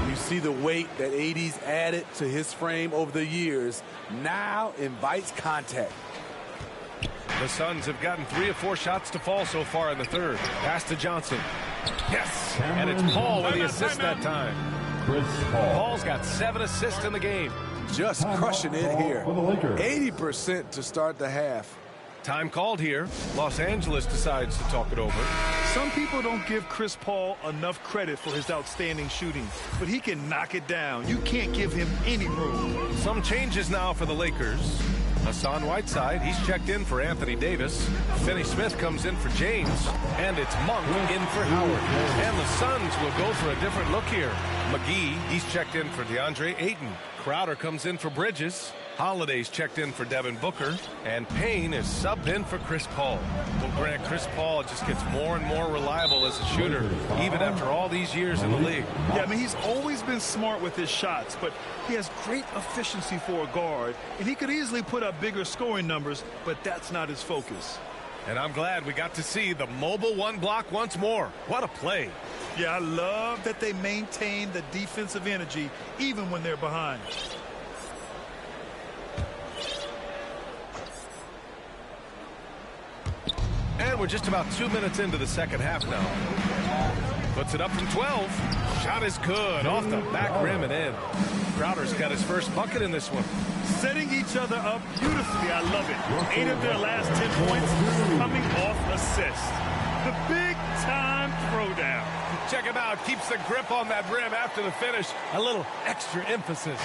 You see the weight that AD's added to his frame over the years. Now invites contact. The Suns have gotten 3 of 4 shots to fall so far in the third. Pass to Johnson. Yes, and it's Paul with the assist that time. Paul's got 7 assists in the game. Just crushing it here. 80% to start the half. Time called here. Los Angeles decides to talk it over. Some people don't give Chris Paul enough credit for his outstanding shooting, but he can knock it down. You can't give him any room. Some changes now for the Lakers. Hassan Whiteside, he's checked in for Anthony Davis. Finney Smith comes in for James. And it's Monk in for Howard. And the Suns will go for a different look here. McGee, he's checked in for DeAndre Ayton. Crowder comes in for Bridges. Holiday's checked in for Devin Booker. And Payne is subbed in for Chris Paul. Well, Grant, Chris Paul just gets more and more reliable as a shooter, even after all these years in the league. Yeah, I mean, he's always been smart with his shots, but he has great efficiency for a guard, and he could easily put up bigger scoring numbers, but that's not his focus. And I'm glad we got to see the mobile 1 block once more. What a play. Yeah, I love that they maintain the defensive energy even when they're behind. And we're just about 2 minutes into the second half now. Puts it up from 12. Shot is good. Off the back rim and in. Crowder's got his first bucket in this one. Setting each other up beautifully. I love it. 8 of their last 10 points coming off assists. The big-time throwdown. Check him out. Keeps the grip on that rim after the finish. A little extra emphasis.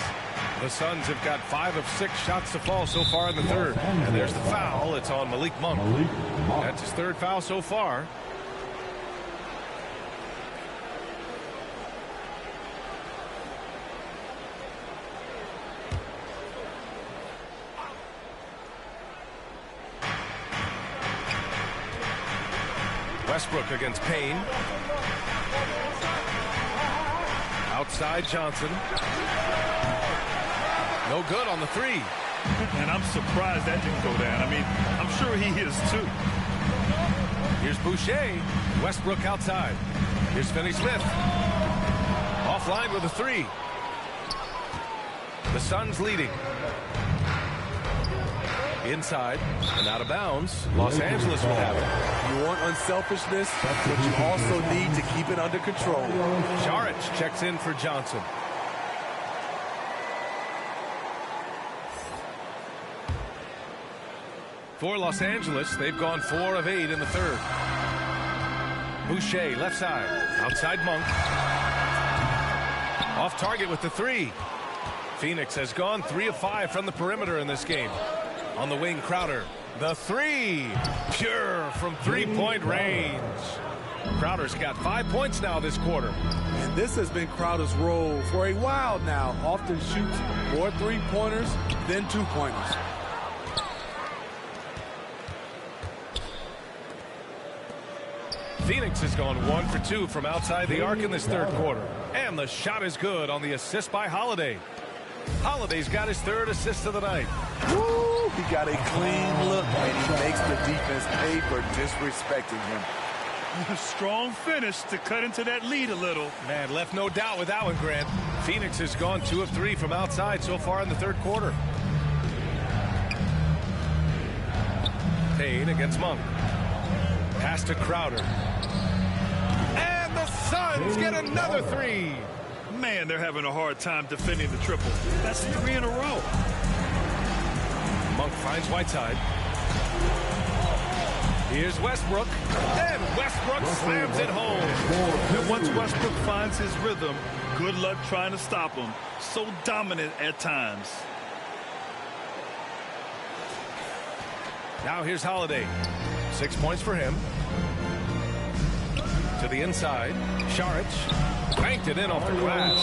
The Suns have got 5 of 6 shots to fall so far in the third. And there's the foul. It's on Malik Monk. That's his 3rd foul so far. Westbrook against Payne. Outside Johnson. No good on the 3. And I'm surprised that didn't go down. I mean, I'm sure he is too. Here's Boucher. Westbrook outside. Here's Finney Smith. Offline with a 3. The Suns leading. Inside and out of bounds. Los Angeles will have it. You want unselfishness, but you also need to keep it under control. Saric checks in for Johnson. For Los Angeles, they've gone 4 of 8 in the third. Boucher, left side. Outside Monk. Off target with the 3. Phoenix has gone 3 of 5 from the perimeter in this game. On the wing, Crowder. The 3. Pure from 3-point range. Crowder's got 5 points now this quarter. And this has been Crowder's role for a while now. Often shoots more 3-pointers than 2-pointers. Phoenix has gone 1 for 2 from outside the arc in this third quarter. And the shot is good on the assist by Holiday. Holiday's got his third assist of the night. Woo! He got a clean look, and he makes the defense pay for disrespecting him. Strong finish to cut into that lead a little. Man, left no doubt with that one, Grant. Phoenix has gone 2 of 3 from outside so far in the third quarter. Payne against Monk. Pass to Crowder. And the Suns get another 3. Man, they're having a hard time defending the triple. That's 3 in a row. Monk finds Whiteside. Here's Westbrook. And Westbrook slams it home. And once Westbrook finds his rhythm, good luck trying to stop him. So dominant at times. Now here's Holiday. 6 points for him. To the inside. Šarić banked it in off the glass.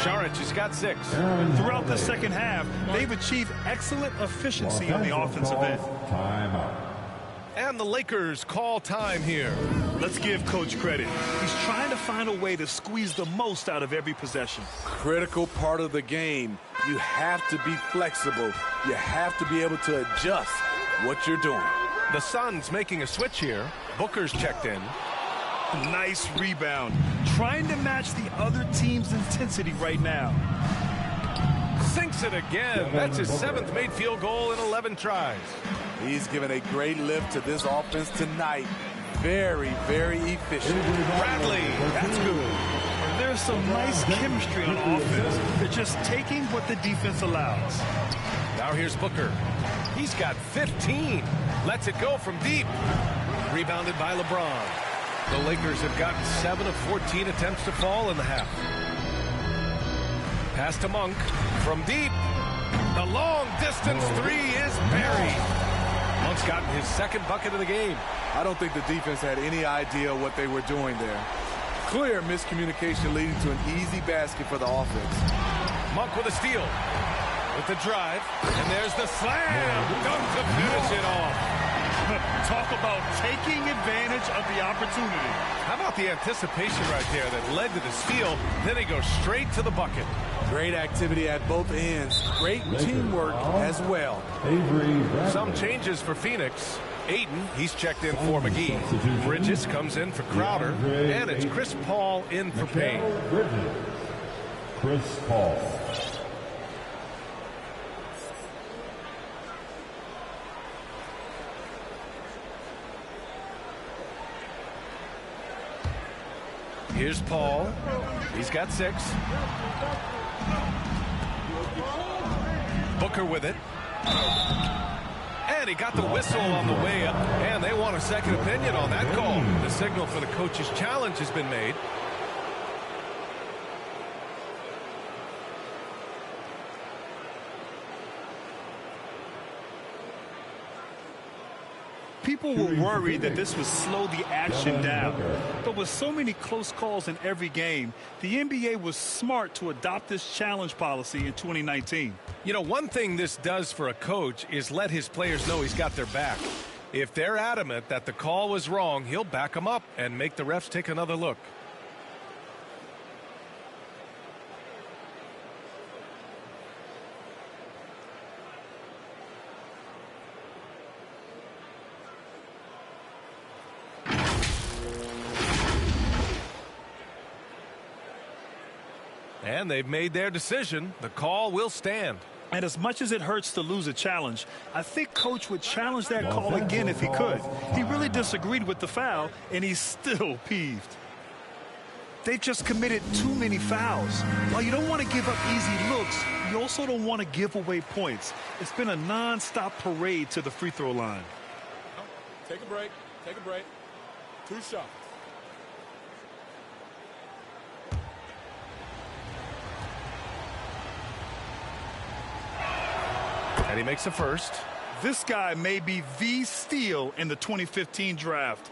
Šarić has got 6. Throughout the second half, they've achieved excellent efficiency on the offensive end. And the Lakers call time here. Let's give Coach credit. He's trying to find a way to squeeze the most out of every possession. Critical part of the game. You have to be flexible. You have to be able to adjust what you're doing. The Suns making a switch here. Booker's checked in. Nice rebound. Trying to match the other team's intensity right now. Sinks it again. That's his 7th made field goal in 11 tries. He's given a great lift to this offense tonight. Very, very efficient. Bradley, that's good. And there's some nice chemistry on offense. They're just taking what the defense allows. Now here's Booker. He's got 15. Lets it go from deep. Rebounded by LeBron. The Lakers have gotten 7 of 14 attempts to fall in the half. Pass to Monk from deep. The long distance 3 is buried. Monk's gotten his 2nd bucket of the game. I don't think the defense had any idea what they were doing there. Clear miscommunication leading to an easy basket for the offense. Monk with a steal. With the drive. And there's the slam. Dunk to finish it off. Talk about taking advantage of the opportunity. How about the anticipation right there that led to the steal? Then he goes straight to the bucket. Great activity at both ends. Great teamwork as well. Some changes for Phoenix. Ayton, he's checked in for McGee. Bridges comes in for Crowder. And it's Chris Paul in for Payne. Chris Paul. Here's Paul. He's got 6. Booker with it. And he got the whistle on the way up. And they want a second opinion on that call. The signal for the coach's challenge has been made. People were worried that this would slow the action down. But with so many close calls in every game, the NBA was smart to adopt this challenge policy in 2019. You know, one thing this does for a coach is let his players know he's got their back. If they're adamant that the call was wrong, he'll back them up and make the refs take another look. And they've made their decision. The call will stand. And as much as it hurts to lose a challenge, I think Coach would challenge that call again if he could. He really disagreed with the foul, and he's still peeved. They've just committed too many fouls. While you don't want to give up easy looks, you also don't want to give away points. It's been a non-stop parade to the free throw line. Take a break. Take a break. 2 shots. And he makes the first. This guy may be the steal in the 2015 draft.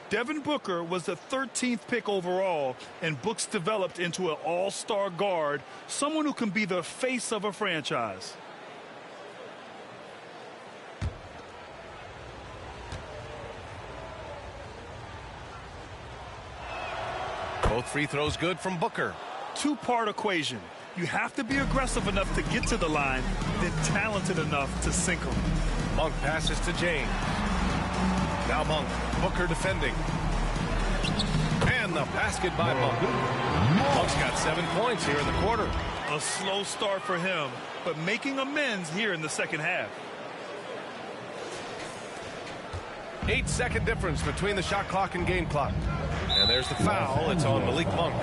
Devin Booker was the 13th pick overall, and Books developed into an all-star guard, someone who can be the face of a franchise. Both free throws good from Booker. Two-part equation. You have to be aggressive enough to get to the line, then talented enough to sink them. Monk passes to James. Now Monk. Booker defending. And the basket by Monk. Monk's got 7 points here in the quarter. A slow start for him, but making amends here in the second half. 8-second difference between the shot clock and game clock. And there's the foul. It's on Malik Monk.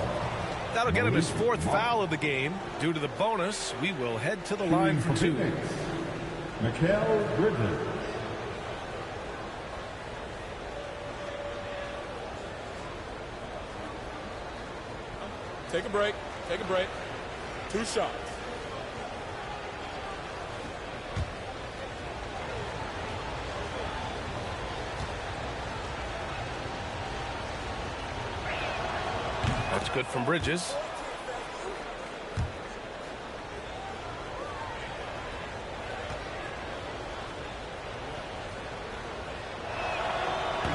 That'll get him his 4th foul of the game. Due to the bonus, we will head to the line for 2. Mikal Bridges. Take a break. Take a break. 2 shots. That's good from Bridges.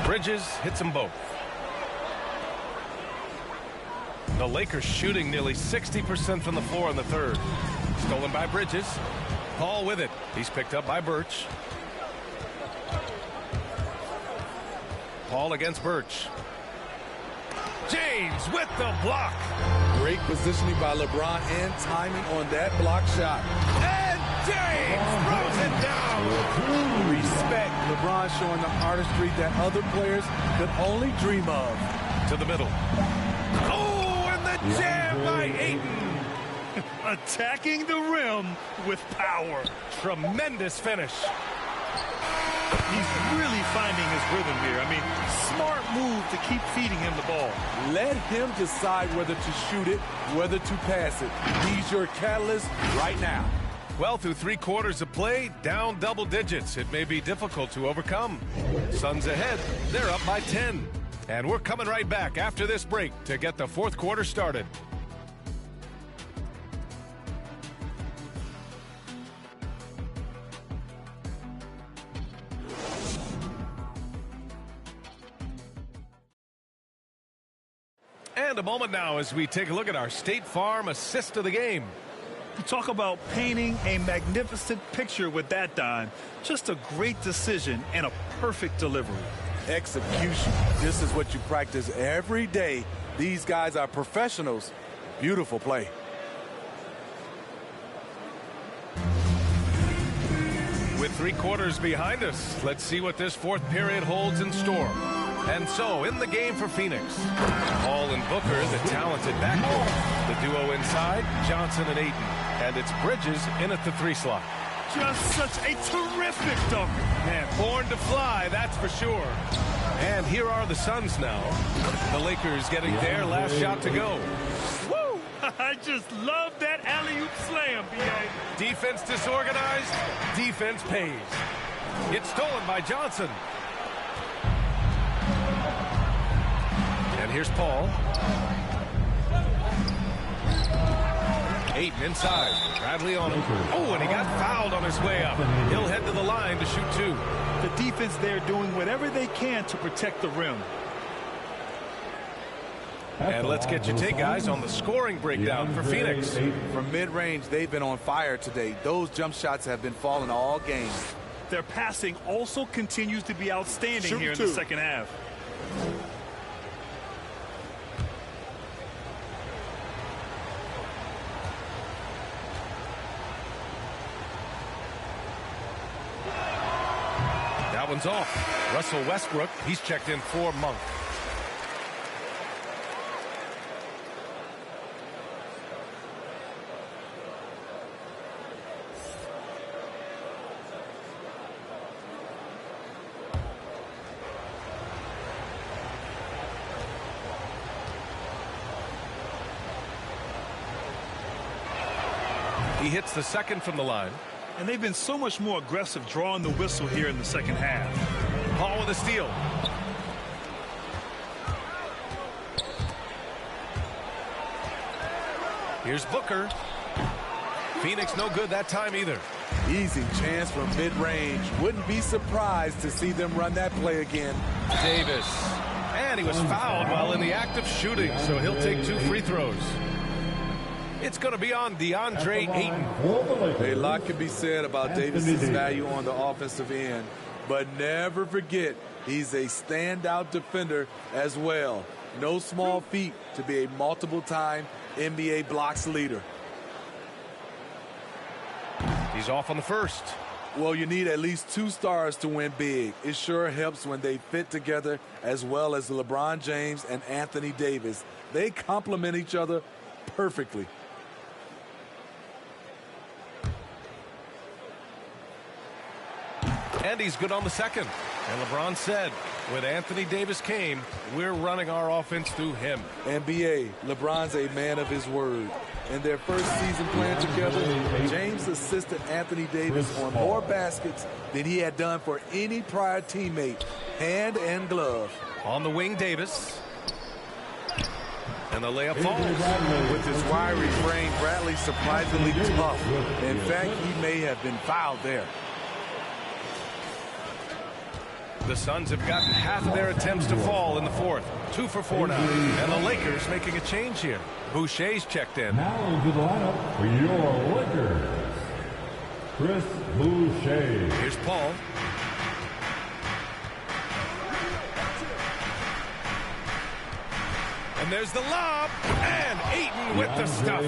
Bridges hits them both. The Lakers shooting nearly 60% from the floor in the third. Stolen by Bridges. Paul with it. He's picked up by Birch. Paul against Birch. James with the block. Great positioning by LeBron and timing on that block shot. And James throws it down. Respect. LeBron showing the artistry that other players could only dream of. To the middle. Oh, and the jam by Ayton. Attacking the rim with power. Tremendous finish. He's really finding his rhythm here. I mean, smart move to keep feeding him the ball. Let him decide whether to shoot it, whether to pass it. He's your catalyst right now. Well, through 3 quarters of play, down double digits. It may be difficult to overcome. Suns ahead. They're up by 10. And we're coming right back after this break to get the 4th quarter started. And a moment now as we take a look at our State Farm assist of the game. You talk about painting a magnificent picture with that dime. Just a great decision and a perfect delivery. Execution. This is what you practice every day. These guys are professionals. Beautiful play. With 3 quarters behind us, let's see what this 4th period holds in store. And so, in the game for Phoenix, Paul and Booker, the talented backcourt. The duo inside, Johnson and Ayton. And it's Bridges in at the 3 slot. Just such a terrific dunker. Man, born to fly, that's for sure. And here are the Suns now. The Lakers getting their last shot to go. Woo! I just love that alley-oop slam, B.A. Defense disorganized, defense pays. It's stolen by Johnson. And here's Paul. Ayton inside. Bradley on him. Oh, and he got fouled on his way up. He'll head to the line to shoot 2. The defense there doing whatever they can to protect the rim. And let's get your take, guys, on the scoring breakdown for Phoenix. From mid-range, they've been on fire today. Those jump shots have been falling all game. Their passing also continues to be outstanding here in the second half. That one's off. Russell Westbrook, he's checked in for Monk. He hits the second from the line. And they've been so much more aggressive drawing the whistle here in the second half. Paul with a steal. Here's Booker. Phoenix no good that time either. Easy chance from mid-range. Wouldn't be surprised to see them run that play again. Davis. And he was fouled while in the act of shooting, so he'll take 2 free throws. It's going to be on DeAndre Ayton. A lot can be said about Davis's value on the offensive end, but never forget he's a standout defender as well. No small feat to be a multiple-time NBA blocks leader. He's off on the first. Well, you need at least 2 stars to win big. It sure helps when they fit together, as well as LeBron James and Anthony Davis. They complement each other perfectly. And he's good on the second. And LeBron said, when Anthony Davis came, we're running our offense through him. NBA, LeBron's a man of his word. In their first season playing together, James assisted Anthony Davis on more baskets than he had done for any prior teammate, hand and glove. On the wing, Davis. And the layup falls. With his wiry frame, Bradley's surprisingly tough. In fact, he may have been fouled there. The Suns have gotten half of their attempts to fall in the fourth. 2 for 4 now. And the Lakers making a change here. Boucher's checked in. Now into the lineup for your Lakers, Chris Boucher. Here's Paul. And there's the lob. And Ayton with the stuff.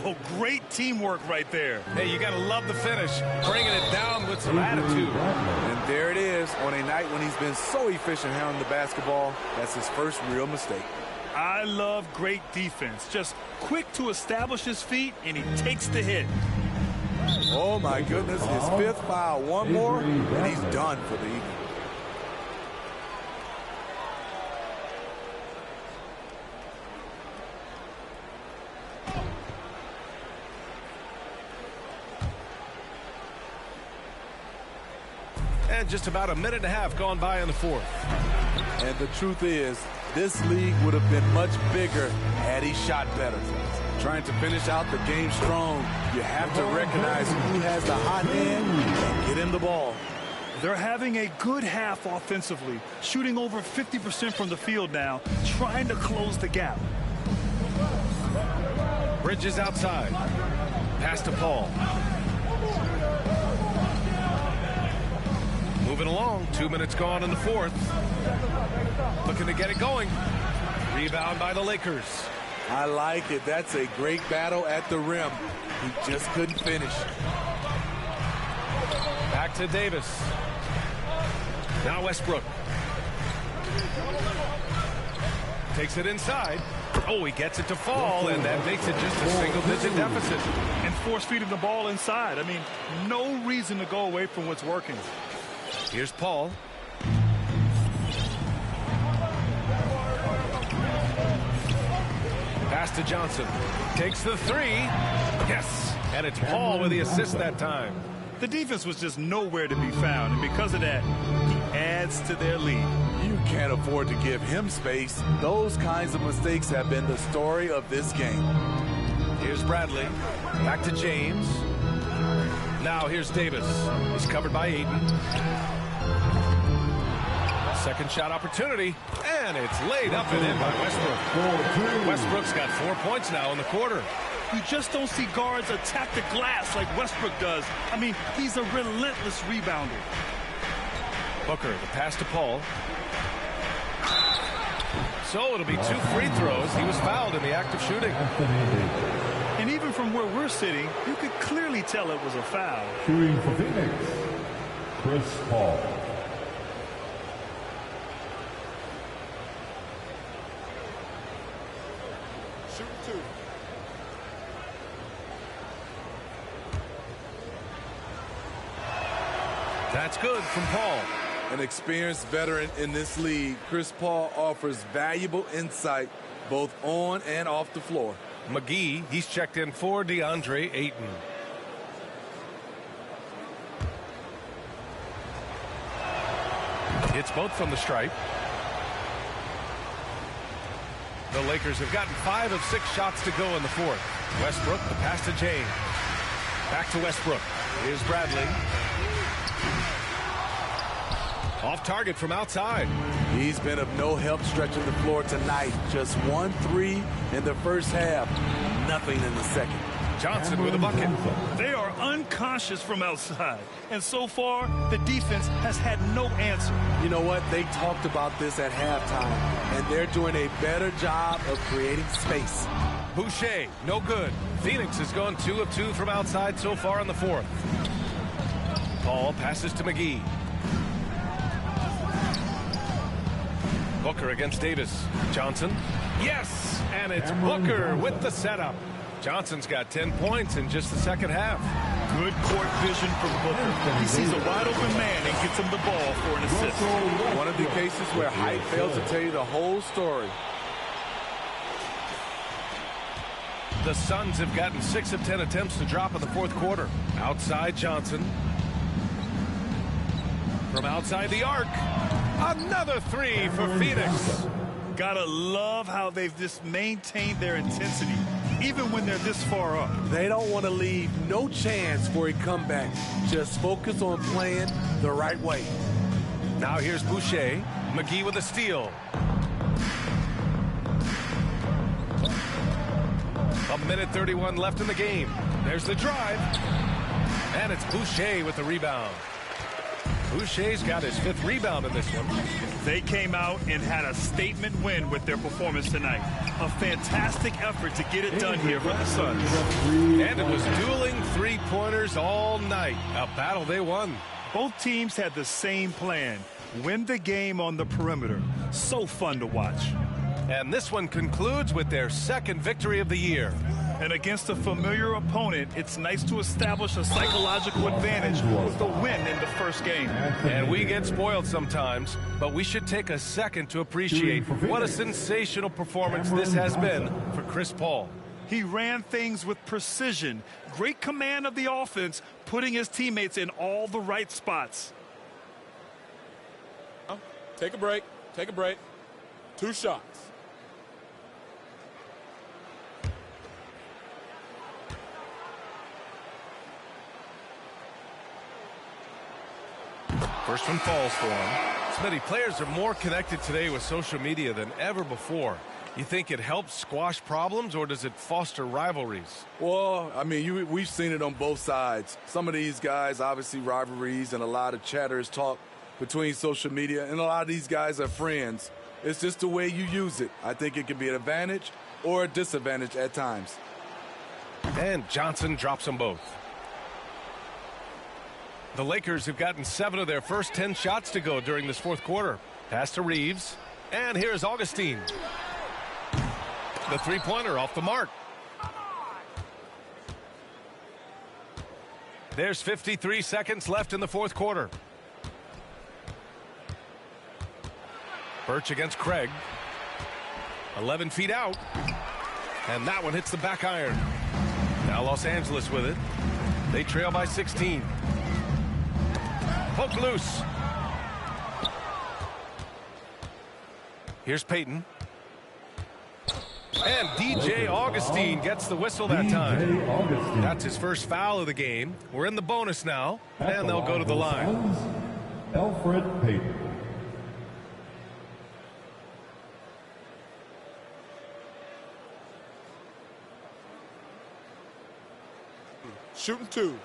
Oh, great teamwork right there. Hey, you got to love the finish. Bringing it down with some attitude. And there it is on a night when he's been so efficient handling the basketball. That's his first real mistake. I love great defense. Just quick to establish his feet, and he takes the hit. Oh, my goodness. His 5th foul. One more, and he's done for the evening. And just about a minute and a half gone by in the fourth. And the truth is, this league would have been much bigger had he shot better. Trying to finish out the game strong, you have to recognize who has the hot hand and get him the ball. They're having a good half offensively, shooting over 50% from the field now, trying to close the gap. Bridges outside. Pass to Paul. Moving along. 2 minutes gone in the fourth. Looking to get it going. Rebound by the Lakers. I like it. That's a great battle at the rim. He just couldn't finish. Back to Davis. Now Westbrook. Takes it inside. Oh, he gets it to fall, and that makes it just a single-digit deficit. And force-feeding the ball inside. I mean, no reason to go away from what's working. Here's Paul. Pass to Johnson. Takes the 3. Yes. And it's Paul with the assist that time. The defense was just nowhere to be found, and because of that, he adds to their lead. You can't afford to give him space. Those kinds of mistakes have been the story of this game. Here's Bradley. Back to James. Now here's Davis. He's covered by Ayton. Second shot opportunity, and it's laid up and in by Westbrook. Westbrook's got 4 points now in the quarter. You just don't see guards attack the glass like Westbrook does. I mean, he's a relentless rebounder. Booker, the pass to Paul. So it'll be 2 free throws. He was fouled in the act of shooting. And even from where we're sitting, you could clearly tell it was a foul. Shooting for Phoenix, Chris Paul. Shoot 2. That's good from Paul. An experienced veteran in this league, Chris Paul offers valuable insight both on and off the floor. McGee, he's checked in for DeAndre Ayton. Hits both from the stripe. The Lakers have gotten 5 of 6 shots to go in the fourth. Westbrook, the pass to James. Back to Westbrook. Here's Bradley. Off target from outside. He's been of no help stretching the floor tonight. Just 1 3 in the first half, nothing in the second. Johnson with a bucket. They are unconscious from outside, and so far, the defense has had no answer. You know what? They talked about this at halftime, and they're doing a better job of creating space. Boucher, no good. Phoenix has gone 2 of 2 from outside so far in the fourth. Paul passes to McGee. Booker against Davis. Johnson. Yes! And it's Booker with the setup. Johnson's got 10 points in just the second half. Good court vision from Booker. He sees a wide open man and gets him the ball for an assist. One of the cases where height fails to tell you the whole story. The Suns have gotten 6 of 10 attempts to drop in the fourth quarter. Outside Johnson. From outside the arc. Another 3 for Phoenix. Gotta love how they've just maintained their intensity, even when they're this far up. They don't want to leave no chance for a comeback. Just focus on playing the right way. Now here's Boucher. McGee with a steal. A minute 31 left in the game. There's the drive. And it's Boucher with the rebound. Boucher's got his 5th rebound in this one. They came out and had a statement win with their performance tonight. A fantastic effort to get it done here for the Suns. And it was dueling 3-pointers all night. A battle they won. Both teams had the same plan. Win the game on the perimeter. So fun to watch. And this one concludes with their 2nd victory of the year. And against a familiar opponent, it's nice to establish a psychological advantage with the win in the first game. And we get spoiled sometimes, but we should take a second to appreciate what a sensational performance this has been for Chris Paul. He ran things with precision, great command of the offense, putting his teammates in all the right spots. Take a break. Take a break. 2 shots. First one falls for him. Smitty, players are more connected today with social media than ever before. You think it helps squash problems, or does it foster rivalries? Well, I mean, we've seen it on both sides. Some of these guys, obviously rivalries and a lot of chatters talk between social media, and a lot of these guys are friends. It's just the way you use it. I think it can be an advantage or a disadvantage at times. And Johnson drops them both. The Lakers have gotten 7 of their first 10 shots to go during this fourth quarter. Pass to Reeves. And here's Augustine. The 3-pointer off the mark. There's 53 seconds left in the fourth quarter. Birch against Craig. 11 feet out. And that one hits the back iron. Now Los Angeles with it. They trail by 16. Poke loose. Here's Peyton. And DJ Augustine gets the whistle that time. That's his first foul of the game. We're in the bonus now, and they'll go to the line. Alfred Payton. Shooting 2.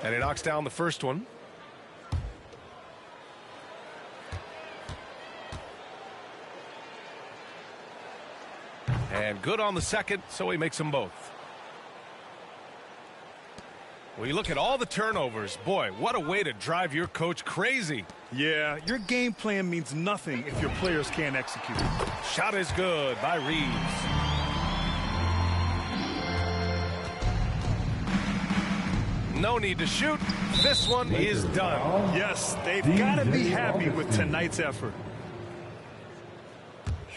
And he knocks down the first one. And good on the second, so he makes them both. Well, you look at all the turnovers. Boy, what a way to drive your coach crazy. Yeah, your game plan means nothing if your players can't execute. Shot is good by Reeves. No need to shoot. This one is done. Yes, they've got to be happy with tonight's effort.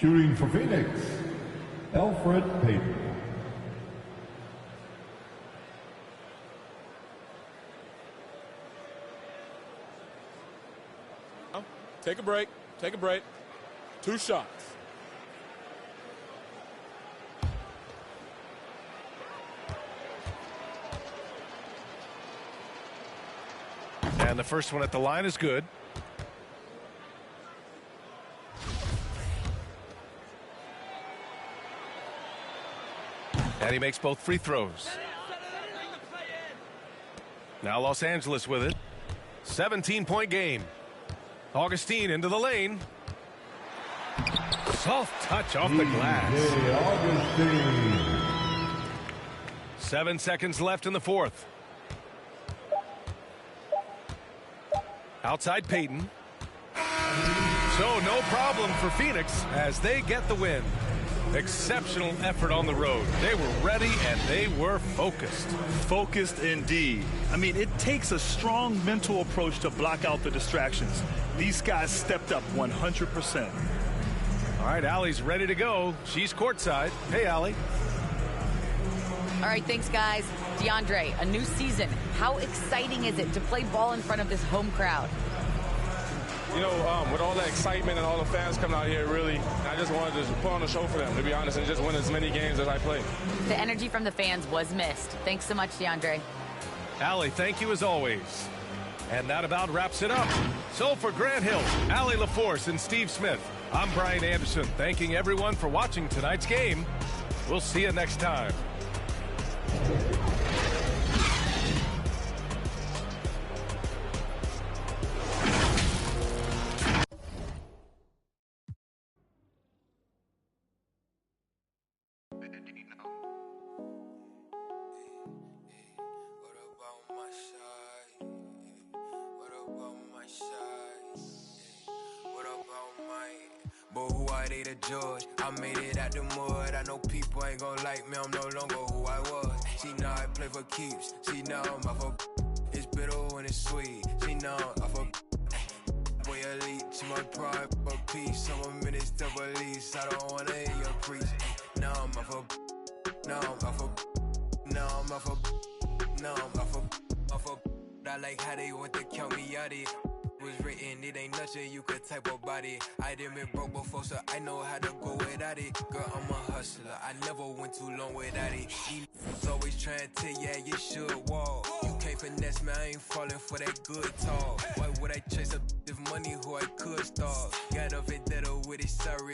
Shooting for Phoenix, Alfred Payton. Take a break. Take a break. 2 shots. And the first one at the line is good. And he makes both free throws. Now Los Angeles with it. 17-point game. Augustine into the lane. Soft touch off the glass. 7 seconds left in the fourth. Outside Peyton. So no problem for Phoenix as they get the win. Exceptional effort on the road. They were ready and they were focused. Focused indeed. I mean, it takes a strong mental approach to block out the distractions. These guys stepped up 100%. All right, Allie's ready to go. She's courtside. Hey, Allie. All right, thanks, guys. DeAndre, a new season. How exciting is it to play ball in front of this home crowd? You know, with all the excitement and all the fans coming out here, really, I just wanted to put on a show for them, to be honest, and just win as many games as I play. The energy from the fans was missed. Thanks so much, DeAndre. Allie, thank you as always. And that about wraps it up. So for Grant Hill, Allie LaForce, and Steve Smith, I'm Brian Anderson, thanking everyone for watching tonight's game. We'll see you next time. But who are they to judge? I made it out the mud. I know people ain't gon' like me. I'm no longer who I was. She know I play for keeps. She know I'm off of. It's bitter when it's sweet. She know I'm off of. Boy elite, she my pride for peace. Some of minister police. I don't wanna hear your preach. Now I'm off of. Now I'm off of. Now I'm off of. Now I'm off of. Off of. I like how they want to count me out it. Was written, it ain't nothing you could type about it. I done been broke before, so I know how to go without it. Girl, I'm a hustler, I never went too long without it. He's always trying to tell you, yeah, you should walk. You can't finesse me, I ain't falling for that good talk. Why would I chase up this money who I could stop? Got a vendetta with it, sorry.